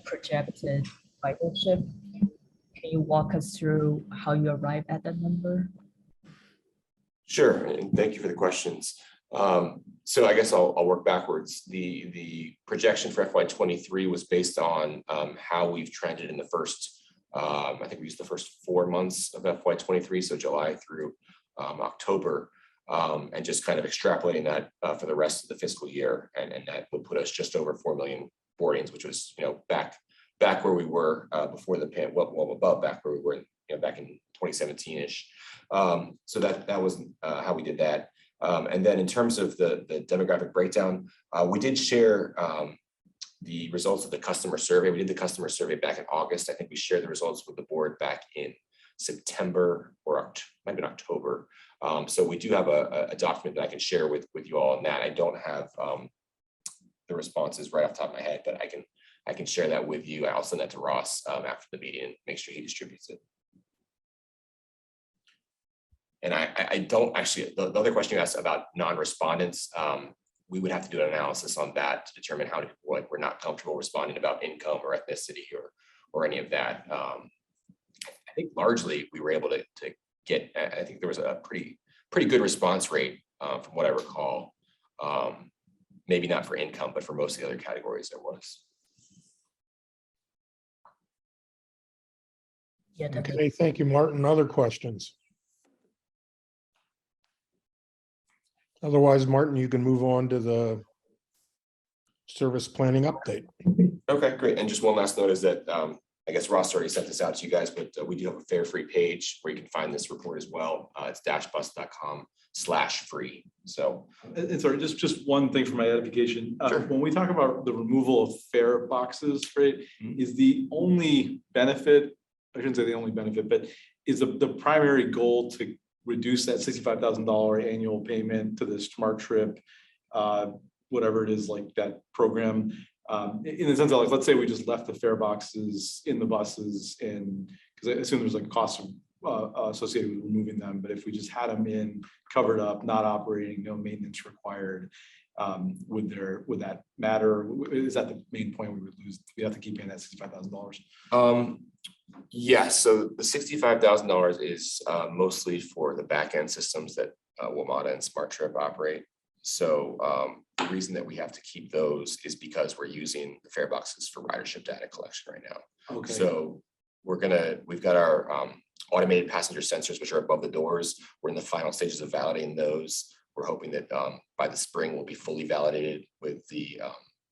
projected ridership. Can you walk us through how you arrive at that number? Sure, and thank you for the questions. So I guess I'll work backwards. The projection for FY23 was based on how we've trended in the first, I think we used the first 4 months of FY23, so July through October, and just kind of extrapolating that for the rest of the fiscal year, and that would put us just over 4 million boardings, which was back where we were before the pandemic, well above back where we were back in 2017-ish. So that was how we did that. And then in terms of the demographic breakdown, we did share the results of the customer survey. We did the customer survey back in August. I think we shared the results with the board back in September or might have been October. So we do have a document that I can share with you all on that. I don't have the responses right off the top of my head, but I can share that with you. I'll send that to Ross after the meeting and make sure he distributes it. And I don't actually, the other question you asked about non-respondents, we would have to do an analysis on that to determine what we're not comfortable responding about income or ethnicity or any of that. I think largely we were able to get, I think there was a pretty good response rate from what I recall. Maybe not for income, but for most of the other categories there was. Yeah, that- Okay, thank you, Martin. Other questions? Otherwise, Martin, you can move on to the service planning update. Okay, great. And just one last note is that I guess Ross already sent this out to you guys, but we do have a fare free page where you can find this report as well. It's dashbus.com/free. So And sorry, just one thing for my edification. Sure. When we talk about the removal of fare boxes, right, Mhm. is the only benefit, I shouldn't say the only benefit, but is the primary goal to reduce that $65,000 annual payment to the Smart Trip, whatever it is, like that program, in the sense that, like, let's say we just left the fare boxes in the buses, and because I assume there's like costs associated with removing them, but if we just had them in, covered up, not operating, no maintenance required, would that matter? Is that the main point we would lose? We have to keep paying that $65,000. yes, so the $65,000 is mostly for the back end systems that WMATA and Smart Trip operate. So the reason that we have to keep those is because we're using the fare boxes for ridership data collection right now. Okay. So we've got our automated passenger sensors, which are above the doors. We're in the final stages of validating those. We're hoping that by the spring we'll be fully validated with the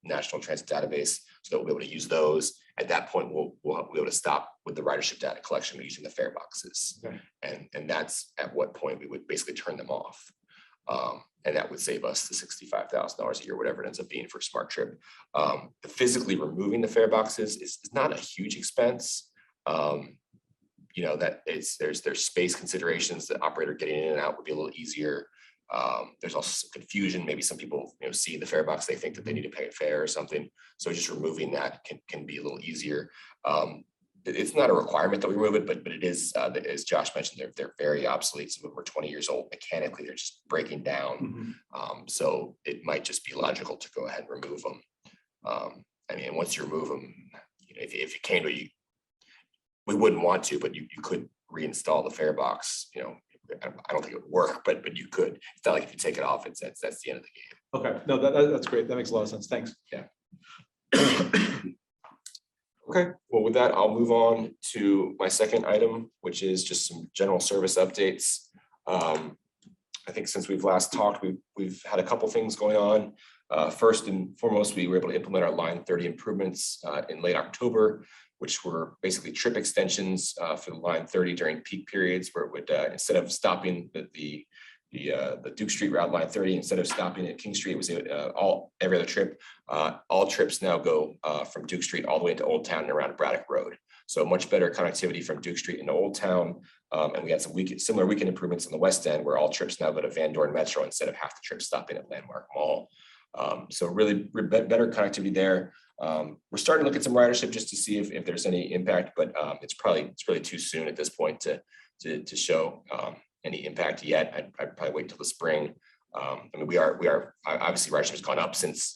National Transit Database, so that we'll be able to use those. At that point, we'll be able to stop with the ridership data collection using the fare boxes. Okay. And that's at what point we would basically turn them off. And that would save us the $65,000 a year, whatever it ends up being for Smart Trip. The physically removing the fare boxes is not a huge expense. You know, that there's space considerations. The operator getting in and out would be a little easier. There's also some confusion. Maybe some people, see the fare box, they think that they need to pay a fare or something. So just removing that can be a little easier. It's not a requirement that we remove it, but it is, as Josh mentioned, they're very obsolete. Some of them are 20 years old. Mechanically, they're just breaking down. So it might just be logical to go ahead and remove them. I mean, once you remove them, if you came to you, we wouldn't want to, but you could reinstall the fare box. I don't think it would work, but you could. It's not like if you take it off, that's the end of the game. Okay, no, that's great. That makes a lot of sense. Thanks. Yeah. Okay, well, with that, I'll move on to my second item, which is just some general service updates. I think since we've last talked, we've had a couple things going on. First and foremost, we were able to implement our Line 30 improvements in late October, which were basically trip extensions for the Line 30 during peak periods, where it would, instead of stopping the Duke Street route, Line 30, instead of stopping at King Street, it was every other trip. All trips now go from Duke Street all the way into Old Town and around Braddock Road. So much better connectivity from Duke Street into Old Town. And we had some similar weekend improvements on the West End, where all trips now go to Van Dorn Metro instead of half the trips stopping at Landmark Mall. So really better connectivity there. We're starting to look at some ridership just to see if there's any impact, but it's really too soon at this point to show any impact yet. I'd probably wait till the spring. I mean, we are obviously ridership has gone up since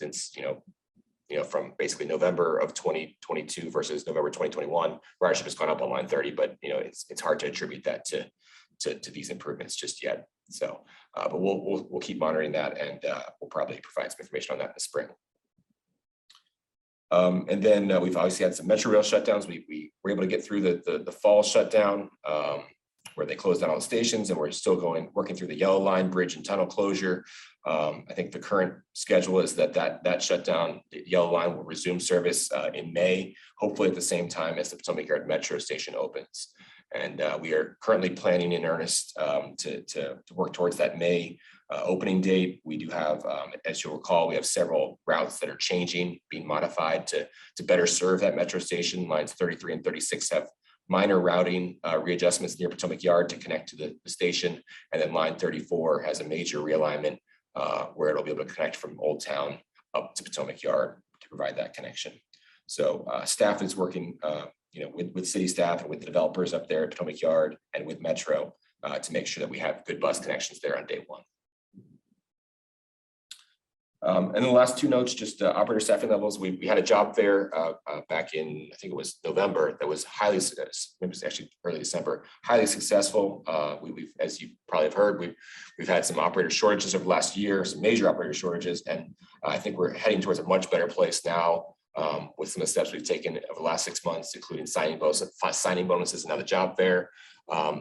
from basically November of 2022 versus November 2021. Ridership has gone up on Line 30, but it's hard to attribute that to these improvements just yet. So, but we'll keep monitoring that, and we'll probably provide some information on that in the spring. And then we've obviously had some Metro Rail shutdowns. We were able to get through the fall shutdown where they closed down all the stations, and we're still working through the Yellow Line bridge and tunnel closure. I think the current schedule is that shutdown, the Yellow Line will resume service in May, hopefully at the same time as the Potomac Yard Metro station opens. And we are currently planning in earnest to work towards that May opening date. We do have, as you'll recall, we have several routes that are changing, being modified to better serve that metro station. Lines 33 and 36 have minor routing readjustments near Potomac Yard to connect to the station. And then line 34 has a major realignment where it'll be able to connect from Old Town up to Potomac Yard to provide that connection. So staff is working with city staff and with the developers up there at Potomac Yard and with Metro to make sure that we have good bus connections there on day one. And then the last two notes, just operator staffing levels. We had a job fair back in, I think it was November, that was highly successful. It was actually early December, highly successful. We've, as you probably have heard, we've had some operator shortages over the last year, some major operator shortages, and I think we're heading towards a much better place now. with some of the steps we've taken over the last 6 months, including signing bonuses and now the job fair.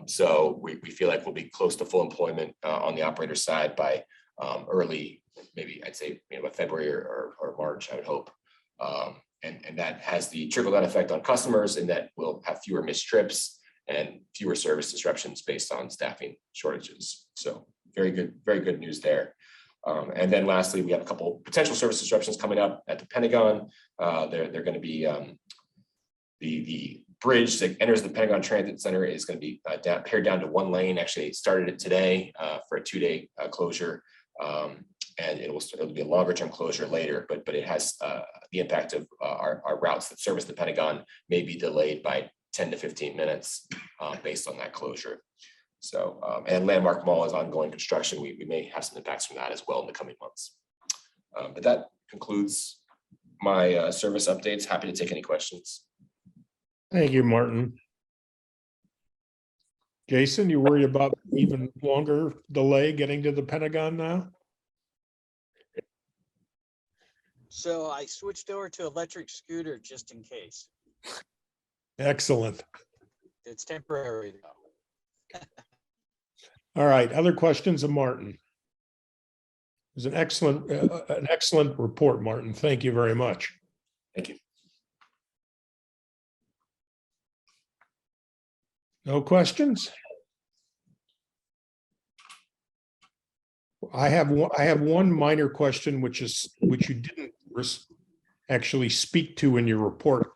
So we feel like we'll be close to full employment on the operator side by early, maybe I'd say, by February or March, I would hope. And that has the trickle down effect on customers, and that we'll have fewer missed trips and fewer service disruptions based on staffing shortages. So very good news there. And then lastly, we have a couple potential service disruptions coming up at the Pentagon. They're going to be the bridge that enters the Pentagon Transit Center is going to be pared down to one lane. Actually, it started it today for a 2-day closure. And it'll be a longer term closure later, but it has the impact of our routes that service the Pentagon may be delayed by 10 to 15 minutes based on that closure. So, and Landmark Mall is ongoing construction. We may have some impacts from that as well in the coming months. But that concludes my service updates. Happy to take any questions. Thank you, Martin. Jason, you worry about even longer delay getting to the Pentagon now? So I switched over to electric scooter just in case. Excellent. It's temporary though. All right, other questions of Martin? It was an excellent report, Martin. Thank you very much. Thank you. No questions? I have one minor question, which you didn't actually speak to in your report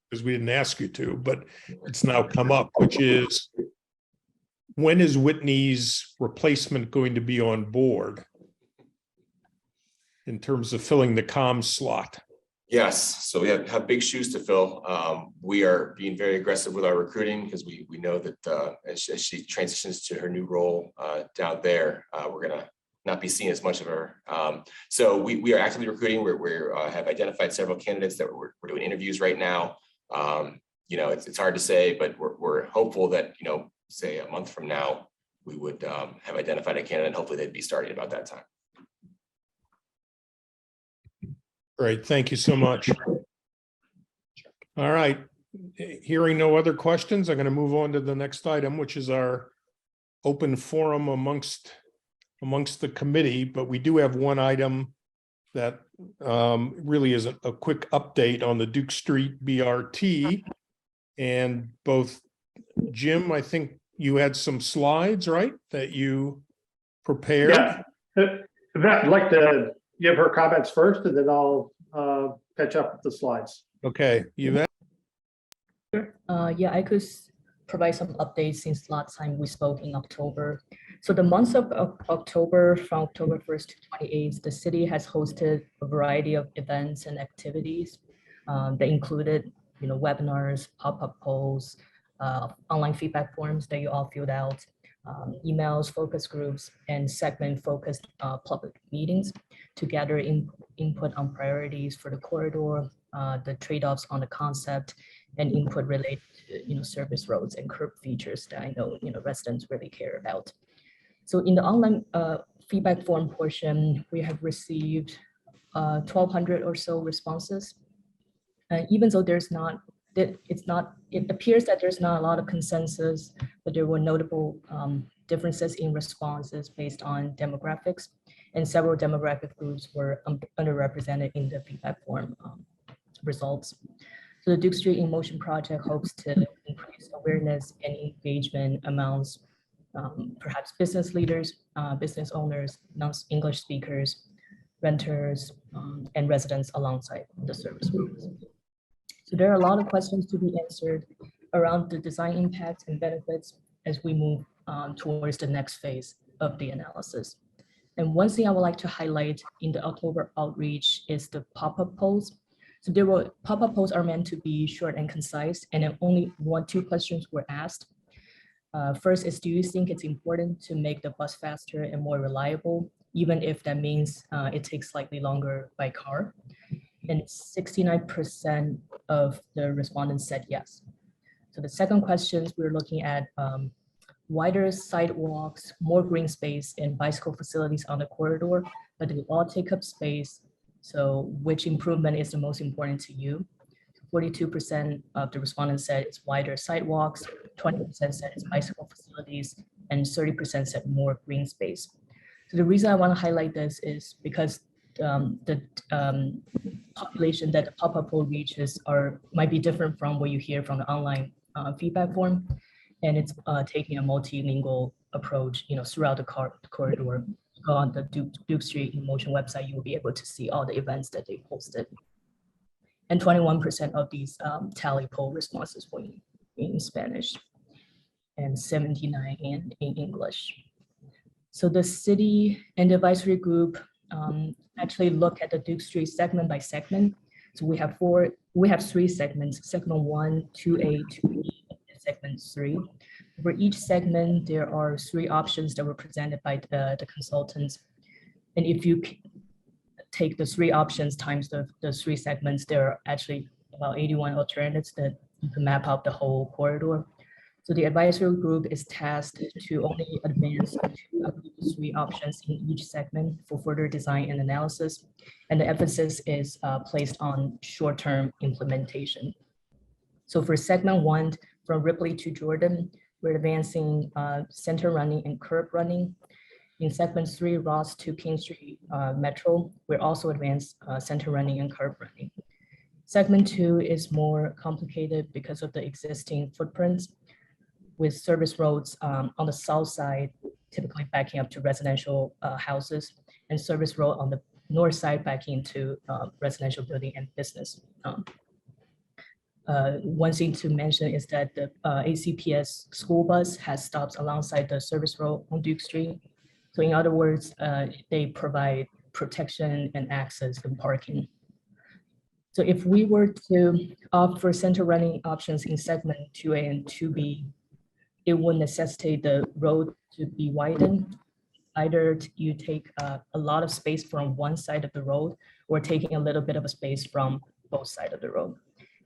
because we didn't ask you to, but it's now come up, which is, when is Whitney's replacement going to be on board in terms of filling the comm slot? Yes, so we have big shoes to fill. We are being very aggressive with our recruiting because we know that as she transitions to her new role down there, we're gonna not be seeing as much of her. So we are actively recruiting. We have identified several candidates that we're doing interviews right now. It's hard to say, but we're hopeful that, say a month from now, we would have identified a candidate. Hopefully they'd be starting about that time. Great, thank you so much. All right, hearing no other questions, I'm going to move on to the next item, which is our open forum amongst the committee, but we do have one item that really is a quick update on the Duke Street BRT. And both Jim, I think you had some slides, right, that you prepared? Yeah, Yvette, I'd like to give her comments first, and then I'll catch up with the slides. Okay, Yvette? Yeah, I could provide some updates since last time we spoke in October. So the month of October, from October 1st to 28th, the city has hosted a variety of events and activities that included, webinars, pop-up polls, online feedback forms that you all filled out, emails, focus groups, and segment-focused public meetings to gather input on priorities for the corridor, the trade-offs on the concept, and input related to service roads and curb features that I know residents really care about. So in the online feedback form portion, we have received 1,200 or so responses. Even though it appears that there's not a lot of consensus, but there were notable differences in responses based on demographics, and several demographic groups were underrepresented in the feedback form results. So the Duke Street in Motion project hopes to increase awareness and engagement amongst perhaps business leaders, business owners, non-English speakers, renters, and residents alongside the service roads. So there are a lot of questions to be answered around the design impacts and benefits as we move towards the next phase of the analysis. And one thing I would like to highlight in the October outreach is the pop-up polls. So pop-up polls are meant to be short and concise, and then only 1-2 questions were asked. First is, do you think it's important to make the bus faster and more reliable, even if that means it takes slightly longer by car? And 69% of the respondents said yes. So the second questions, we're looking at wider sidewalks, more green space, and bicycle facilities on the corridor, but they all take up space So which improvement is the most important to you? 42% of the respondents said it's wider sidewalks, 20% said it's bicycle facilities, and 30% said more green space. So the reason I want to highlight this is because the population that the pop-up poll reaches might be different from what you hear from the online feedback form, and it's taking a multilingual approach, throughout the corridor. Go on the Duke Street in Motion website, you will be able to see all the events that they posted. And 21% of these tally poll responses were in Spanish and 79 in English. So the city and the advisory group actually look at the Duke Street segment by segment. So we have three segments, segment 1, 2A, 2B, and segment 3. For each segment, there are 3 options that were presented by the consultants. And if you take the 3 options times the 3 segments, there are actually about 81 alternatives that you can map out the whole corridor. So the advisory group is tasked to only advance 2 of the 3 options in each segment for further design and analysis. And the emphasis is placed on short-term implementation. So for segment 1, from Ripley to Jordan, we're advancing center running and curb running. In segment 3, Ross to King Street Metro, we're also advanced center running and curb running. Segment 2 is more complicated because of the existing footprints, with service roads on the south side, typically backing up to residential houses, and service road on the north side backing into residential building and business. One thing to mention is that the ACPS school bus has stops alongside the service road on Duke Street. So in other words, they provide protection and access and parking. So if we were to opt for center running options in segment 2A and 2B, it would necessitate the road to be widened. Either you take a lot of space from one side of the road or taking a little bit of a space from both sides of the road.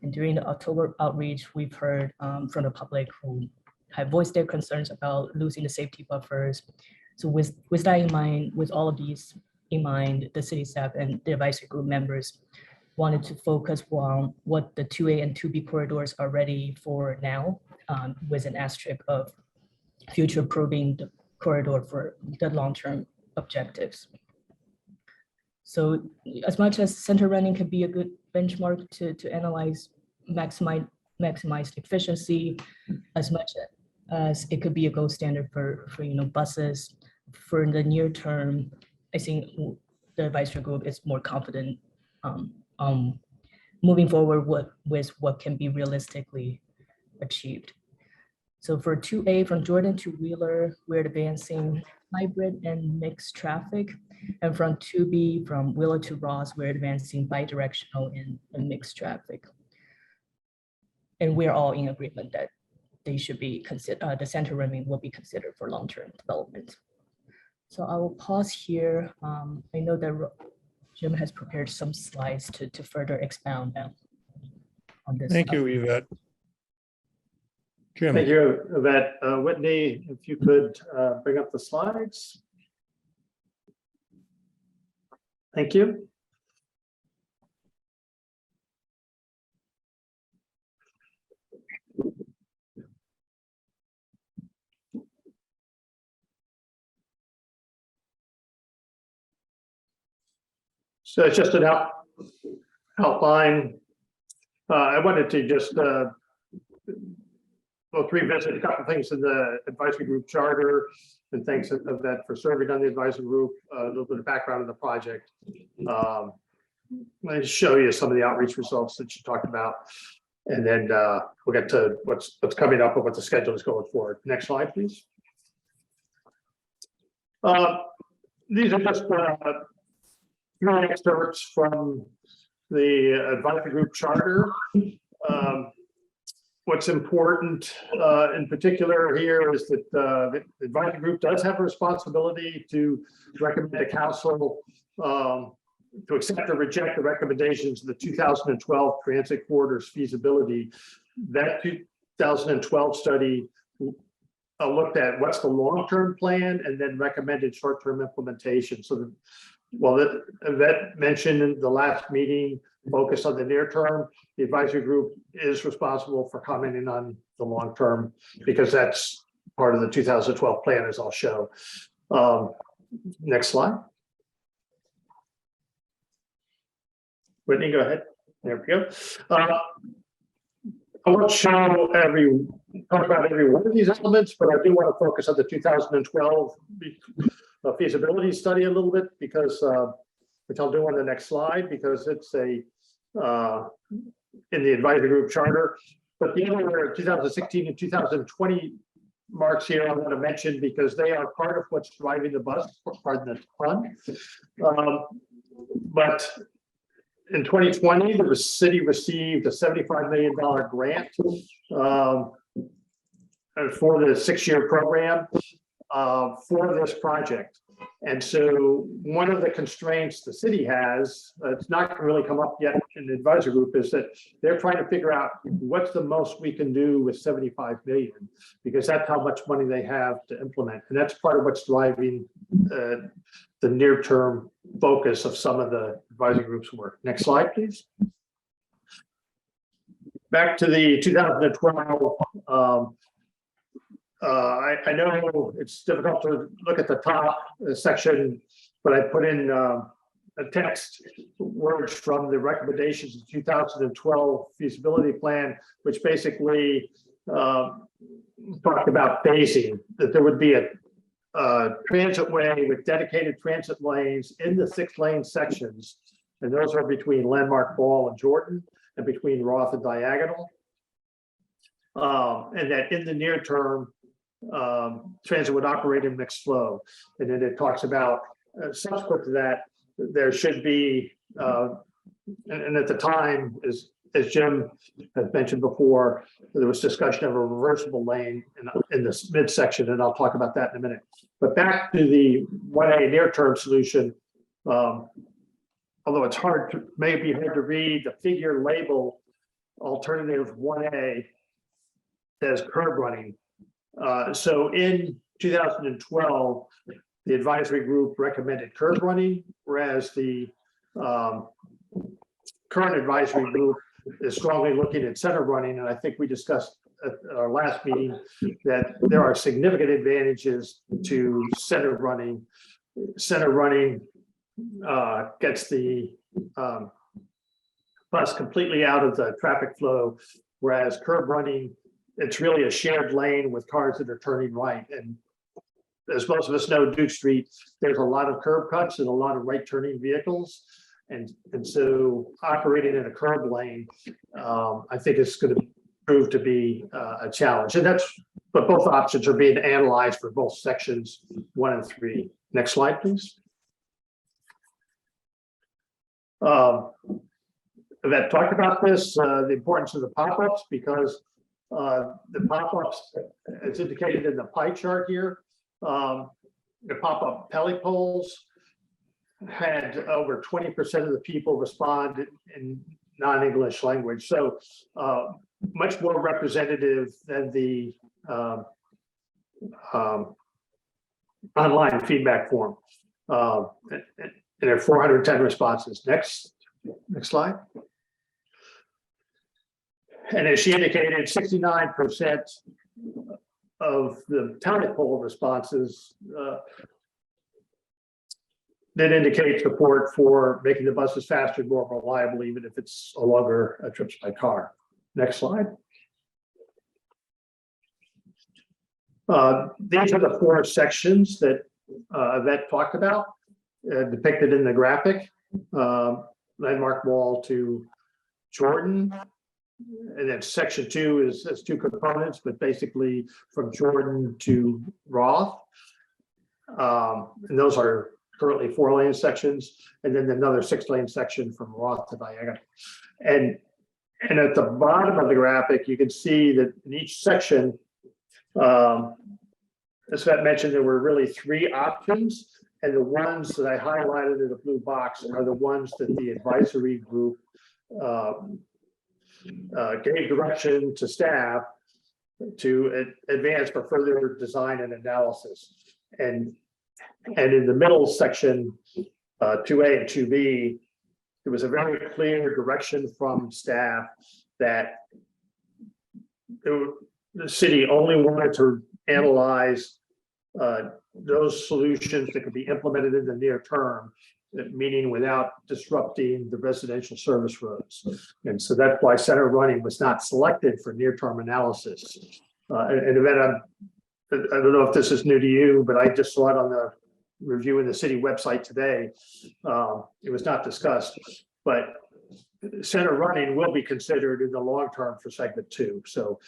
And during the October outreach, we've heard from the public who have voiced their concerns about losing the safety buffers. So with that in mind, with all of these in mind, the city staff and the advisory group members wanted to focus on what the 2A and 2B corridors are ready for now, with an asterisk of future improving the corridor for the long-term objectives. So as much as center running can be a good benchmark to analyze, maximize efficiency, as much as it could be a gold standard for buses. For the near term, I think the advisory group is more confident moving forward with what can be realistically achieved. So for 2A from Jordan to Wheeler, we're advancing hybrid and mixed traffic. And from 2B from Wheeler to Ross, we're advancing bidirectional and mixed traffic. And we're all in agreement that they should be considered, the center running will be considered for long-term development. So I will pause here. I know that Jim has prepared some slides to further expound on this. Thank you, Yvette. Jim. Thank you, Yvette. Whitney, if you could bring up the slides. Thank you. So it's just an outline. I wanted to just revisit a couple of things in the advisory group charter, and thanks Yvette for serving on the advisory group, a little bit of background on the project. Let me show you some of the outreach results that you talked about, and then we'll get to what's coming up and what the schedule is going forward. Next slide, please. These are just 3 excerpts from the advisory group charter. What's important in particular here is that the advisory group does have a responsibility to recommend the council to accept or reject the recommendations of the 2012 transit corridors feasibility. That 2012 study looked at what's the long-term plan and then recommended short-term implementation. So Well, that mentioned in the last meeting, focus on the near term. The advisory group is responsible for commenting on the long term because that's part of the 2012 plan, as I'll show. Next slide. Whitney, go ahead. There we go. I won't talk about every one of these elements, but I do want to focus on the 2012 feasibility study a little bit because, which I'll do on the next slide, because it's in the advisory group charter. But the other 2016 and 2020 marks here I want to mention because they are part of what's driving the bus, pardon the pun. But in 2020, the city received a $75 million grant for the 6-year program for this project. And so one of the constraints the city has, it's not really come up yet in the advisory group, is that they're trying to figure out what's the most we can do with 75 million, because that's how much money they have to implement. And that's part of what's driving the near-term focus of some of the advisory group's work. Next slide, please. Back to the 2012. I know it's difficult to look at the top section, but I put in a text words from the recommendations of 2012 feasibility plan, which basically talked about phasing, that there would be a transit way with dedicated transit lanes in the 6-lane sections. And those are between Landmark Ball and Jordan and between Roth and Diagonal. And that in the near term, transit would operate in mixed flow. And then it talks about subsequent to that, there should be, and at the time, as Jim had mentioned before, there was discussion of a reversible lane in this midsection, and I'll talk about that in a minute. But back to the 1A near-term solution, although it's maybe hard to read, the figure label alternative 1A says curb running. So in 2012, the advisory group recommended curb running, whereas the current advisory group is strongly looking at center running. And I think we discussed at our last meeting that there are significant advantages to center running. Center running gets the bus completely out of the traffic flow, whereas curb running, it's really a shared lane with cars that are turning right. And as most of us know, Duke Street, there's a lot of curb cuts and a lot of right turning vehicles. And so operating in a curb lane, I think it's going to prove to be a challenge. And but both options are being analyzed for both sections 1 and 3. Next slide, please. That talked about this, the importance of the pop-ups, because the pop-ups, as indicated in the pie chart here, the pop-up peli poles had over 20% of the people respond in non-English language. So much more representative than the online feedback form. And there are 410 responses. Next slide. And as she indicated, 69% of the talent poll responses that indicate support for making the buses faster and more reliable, even if it's a longer trips by car. Next slide. These are the 4 sections that Yvette talked about, depicted in the graphic. Landmark Mall to Jordan. And then section 2 has 2 components, but basically from Jordan to Roth. And those are currently 4-lane sections, and then another 6-lane section from Roth to Diagonal. And at the bottom of the graphic, you can see that in each section, as Yvette mentioned, there were really 3 options. And the ones that I highlighted in the blue box are the ones that the advisory group gave direction to staff to advance for further design and analysis. And in the middle section, 2A and 2B, there was a very clear direction from staff that the city only wanted to analyze those solutions that could be implemented in the near term, meaning without disrupting the residential service roads. And so that's why center running was not selected for near-term analysis. And Yvette, I don't know if this is new to you, but I just saw it on the reviewing the city website today. It was not discussed, but center running will be considered in the long term for segment 2. So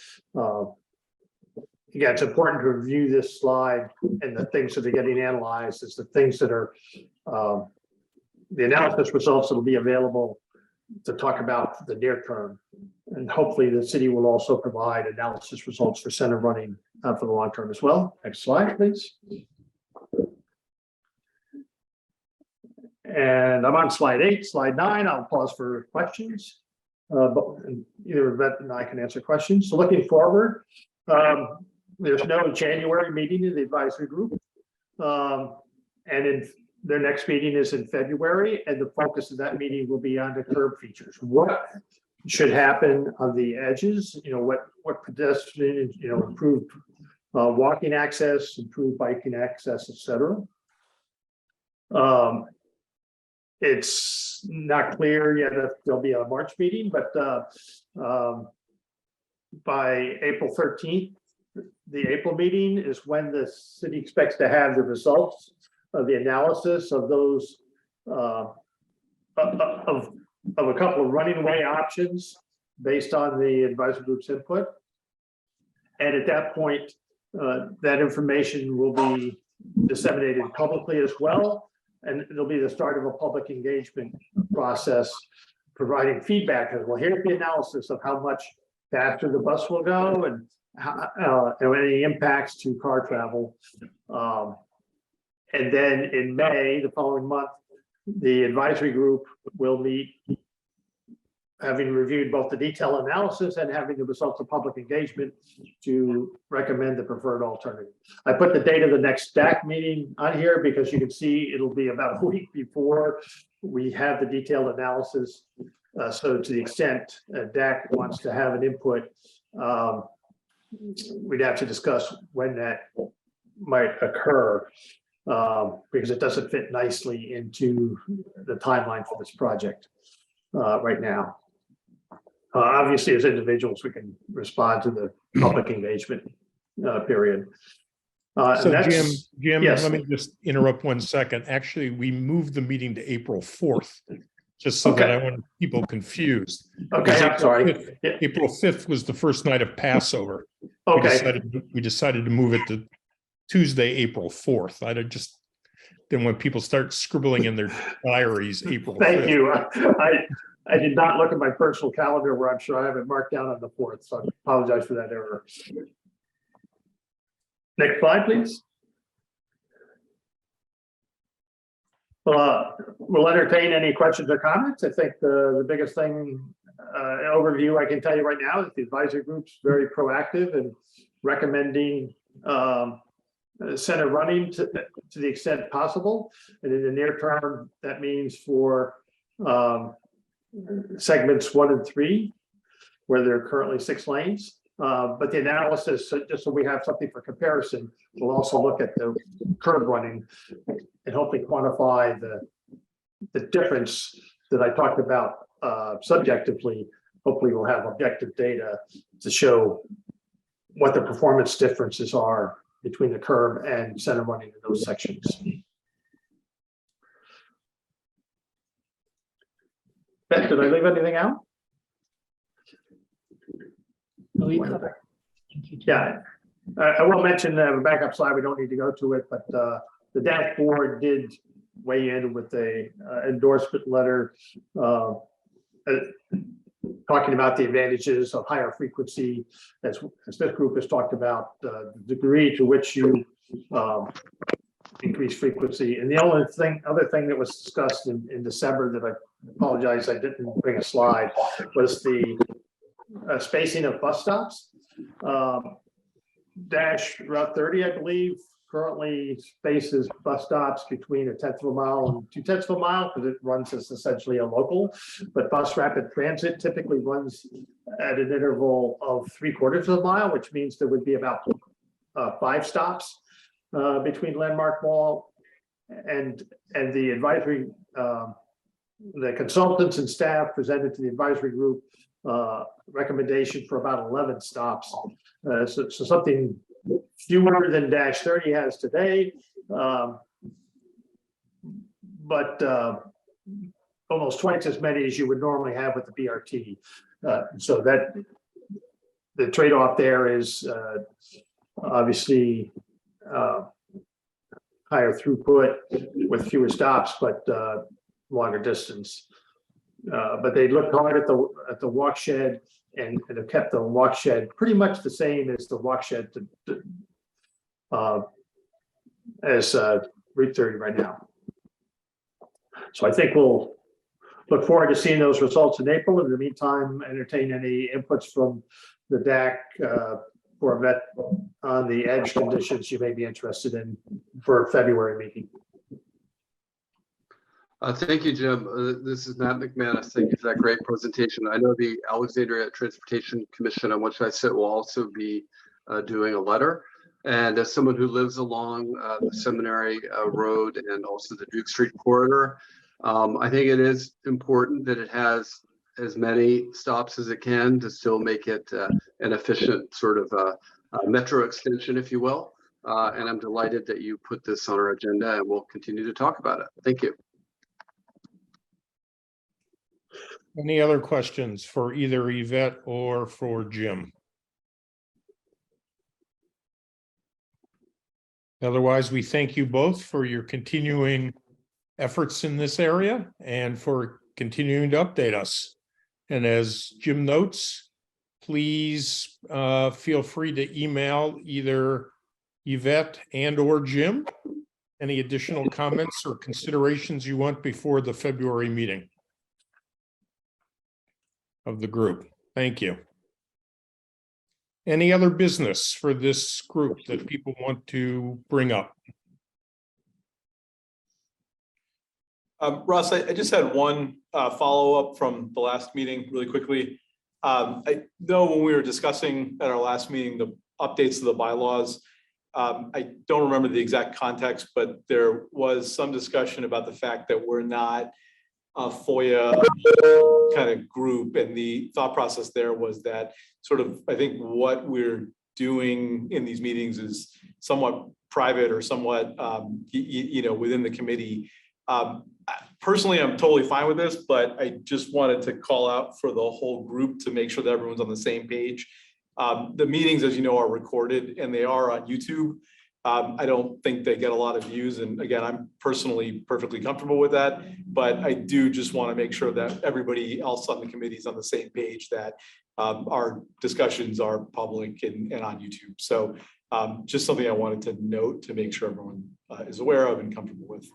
again, it's important to review this slide, and the things that are getting analyzed is the things that are the analysis results that will be available to talk about the near term. And hopefully the city will also provide analysis results for center running for the long term as well. Next slide, please. And I'm on slide 8, slide 9. I'll pause for questions. But either Yvette and I can answer questions. So looking forward, there's no January meeting in the advisory group. And in their next meeting is in February, and the focus of that meeting will be on the curb features. What should happen on the edges? What pedestrian, improved walking access, improved biking access, etc. It's not clear yet if there'll be a March meeting, but by April 13th, the April meeting is when the city expects to have the results of the analysis of those of a couple of running way options based on the advisory group's input. And at that point, that information will be disseminated publicly as well. And it'll be the start of a public engagement process, providing feedback as well. Here's the analysis of how much faster the bus will go and how, any impacts to car travel. And then in May, the following month, the advisory group will meet, having reviewed both the detailed analysis and having the results of public engagement to recommend the preferred alternative. I put the date of the next DAC meeting on here because you can see it'll be about a week before we have the detailed analysis. So to the extent DAC wants to have an input, we'd have to discuss when that might occur. Because it doesn't fit nicely into the timeline for this project right now. Obviously, as individuals, we can respond to the public engagement period. So Jim, yes. let me just interrupt 1 second. Actually, we moved the meeting to April 4th, just so that I want people confused. Okay, I'm sorry. April 5th was the first night of Passover. Okay. We decided to move it to Tuesday, April 4th. I just didn't want people start scribbling in their diaries April 5th. Thank you. I did not look at my personal calendar where I'm sure I have it marked down on the 4th, so I apologize for that error. Next slide, please. We'll entertain any questions or comments. I think the biggest thing, overview I can tell you right now is the advisory group's very proactive in recommending center running to the extent possible. And in the near term, that means for segments 1 and 3, where there are currently 6 lanes. But the analysis, just so we have something for comparison, we'll also look at the curb running and hopefully quantify the difference that I talked about subjectively. Hopefully we'll have objective data to show what the performance differences are between the curb and center running in those sections. Beth, did I leave anything out? No, you covered. Thank you, Jim. Yeah, I will mention a backup slide. We don't need to go to it, but the dashboard did weigh in with a endorsement letter talking about the advantages of higher frequency, as this group has talked about the degree to which you increase frequency. And the only other thing that was discussed in December that I apologize I didn't bring a slide was the spacing of bus stops. Dash Route 30, I believe, currently spaces bus stops between 1/10 of a mile and 2/10 of a mile because it runs as essentially a local. But bus rapid transit typically runs at an interval of 3/4 of a mile, which means there would be about 5 stops between Landmark Mall and the advisory. The consultants and staff presented to the advisory group recommendation for about 11 stops. So something fewer than -30 has today, but almost twice as many as you would normally have with the BRT. So that the trade-off there is obviously higher throughput with fewer stops, but longer distance. But they looked hard at the walk shed and have kept the walk shed pretty much the same as the walk shed as Route 30 right now. So I think we'll look forward to seeing those results in April. In the meantime, entertain any inputs from the DAC or vet on the edge conditions you may be interested in for a February meeting. Thank you, Jim. This is Matt McManus. Thank you for that great presentation. I know the Alexandria Transportation Commission, on which I sit, will also be doing a letter. And as someone who lives along the Seminary Road and also the Duke Street corridor, I think it is important that it has as many stops as it can to still make it an efficient sort of metro extension, if you will. And I'm delighted that you put this on our agenda, and we'll continue to talk about it. Thank you. Any other questions for either Yvette or for Jim? Otherwise, we thank you both for your continuing efforts in this area and for continuing to update us. And as Jim notes, please feel free to email either Yvette and or Jim any additional comments or considerations you want before the February meeting of the group. Thank you. Any other business for this group that people want to bring up? Russ, I just had one follow-up from the last meeting really quickly. I know when we were discussing at our last meeting, the updates to the bylaws, I don't remember the exact context, but there was some discussion about the fact that we're not a FOIA kind of group. And the thought process there was that sort of, I think what we're doing in these meetings is somewhat private or somewhat, within the committee. Personally, I'm totally fine with this, but I just wanted to call out for the whole group to make sure that everyone's on the same page. The meetings, as you know, are recorded and they are on YouTube. I don't think they get a lot of views. And again, I'm personally perfectly comfortable with that, but I do just want to make sure that everybody else on the committee is on the same page, that our discussions are public and on YouTube. So just something I wanted to note to make sure everyone is aware of and comfortable with.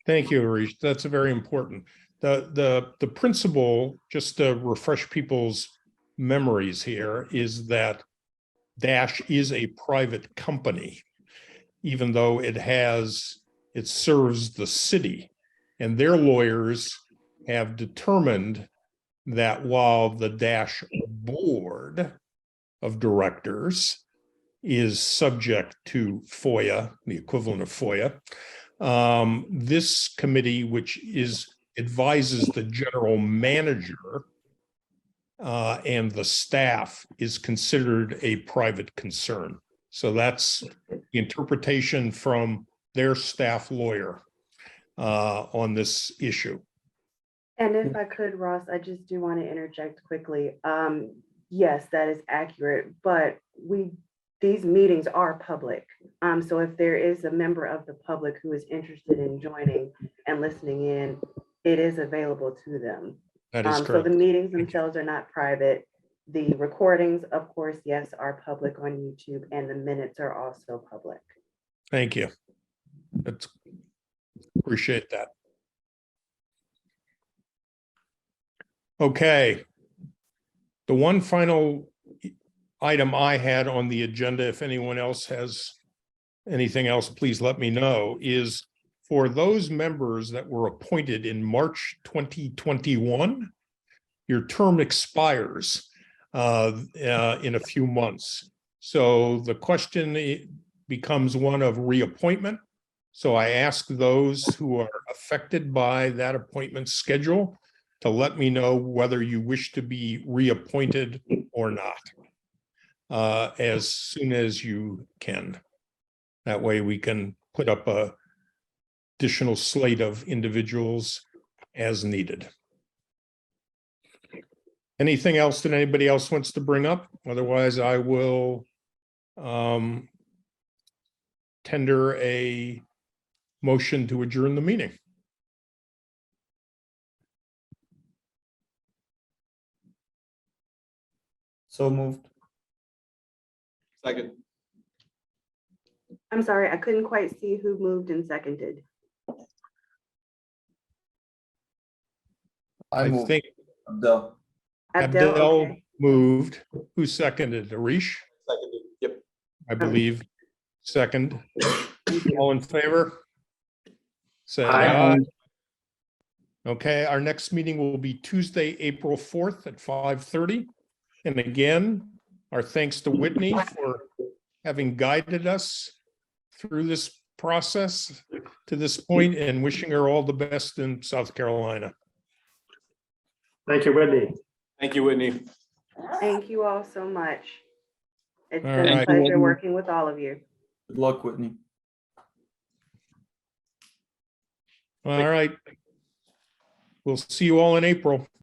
Thank you, Arish. That's very important. The principle, just to refresh people's memories here, is that Dash is a private company, even though it serves the city. And their lawyers have determined that while the Dash board of directors is subject to FOIA, the equivalent of FOIA, this committee, which advises the general manager and the staff, is considered a private concern. So that's the interpretation from their staff lawyer on this issue. And if I could, Ross, I just do want to interject quickly. Yes, that is accurate, but these meetings are public. So if there is a member of the public who is interested in joining and listening in, it is available to them. That is So correct. the meetings themselves are not private. The recordings, of course, yes, are public on YouTube, and the minutes are also public. Thank you. Appreciate that. Okay. The one final item I had on the agenda, if anyone else has anything else, please let me know, is for those members that were appointed in March 2021, your term expires in a few months. So the question becomes one of reappointment. So I ask those who are affected by that appointment schedule to let me know whether you wish to be reappointed or not as soon as you can. That way we can put up a additional slate of individuals as needed. Anything else that anybody else wants to bring up? Otherwise, I will tender a motion to adjourn the meeting. So moved. Second. I'm sorry, I couldn't quite see who moved and seconded. I think Abdel. Abdel, Abdel okay. moved. Who seconded? Arish, Seconded. Yep. I believe, second. Thank you. All in favor? Say Aye. aye. Okay, our next meeting will be Tuesday, April 4th at 5:30. And again, our thanks to Whitney for having guided us through this process to this point, and wishing her all the best in South Carolina. Thank you, Whitney. Thank you, Whitney. Thank you all so much. It's All been a right. pleasure working with all of you. Good luck, Whitney. All right. We'll see you all in April.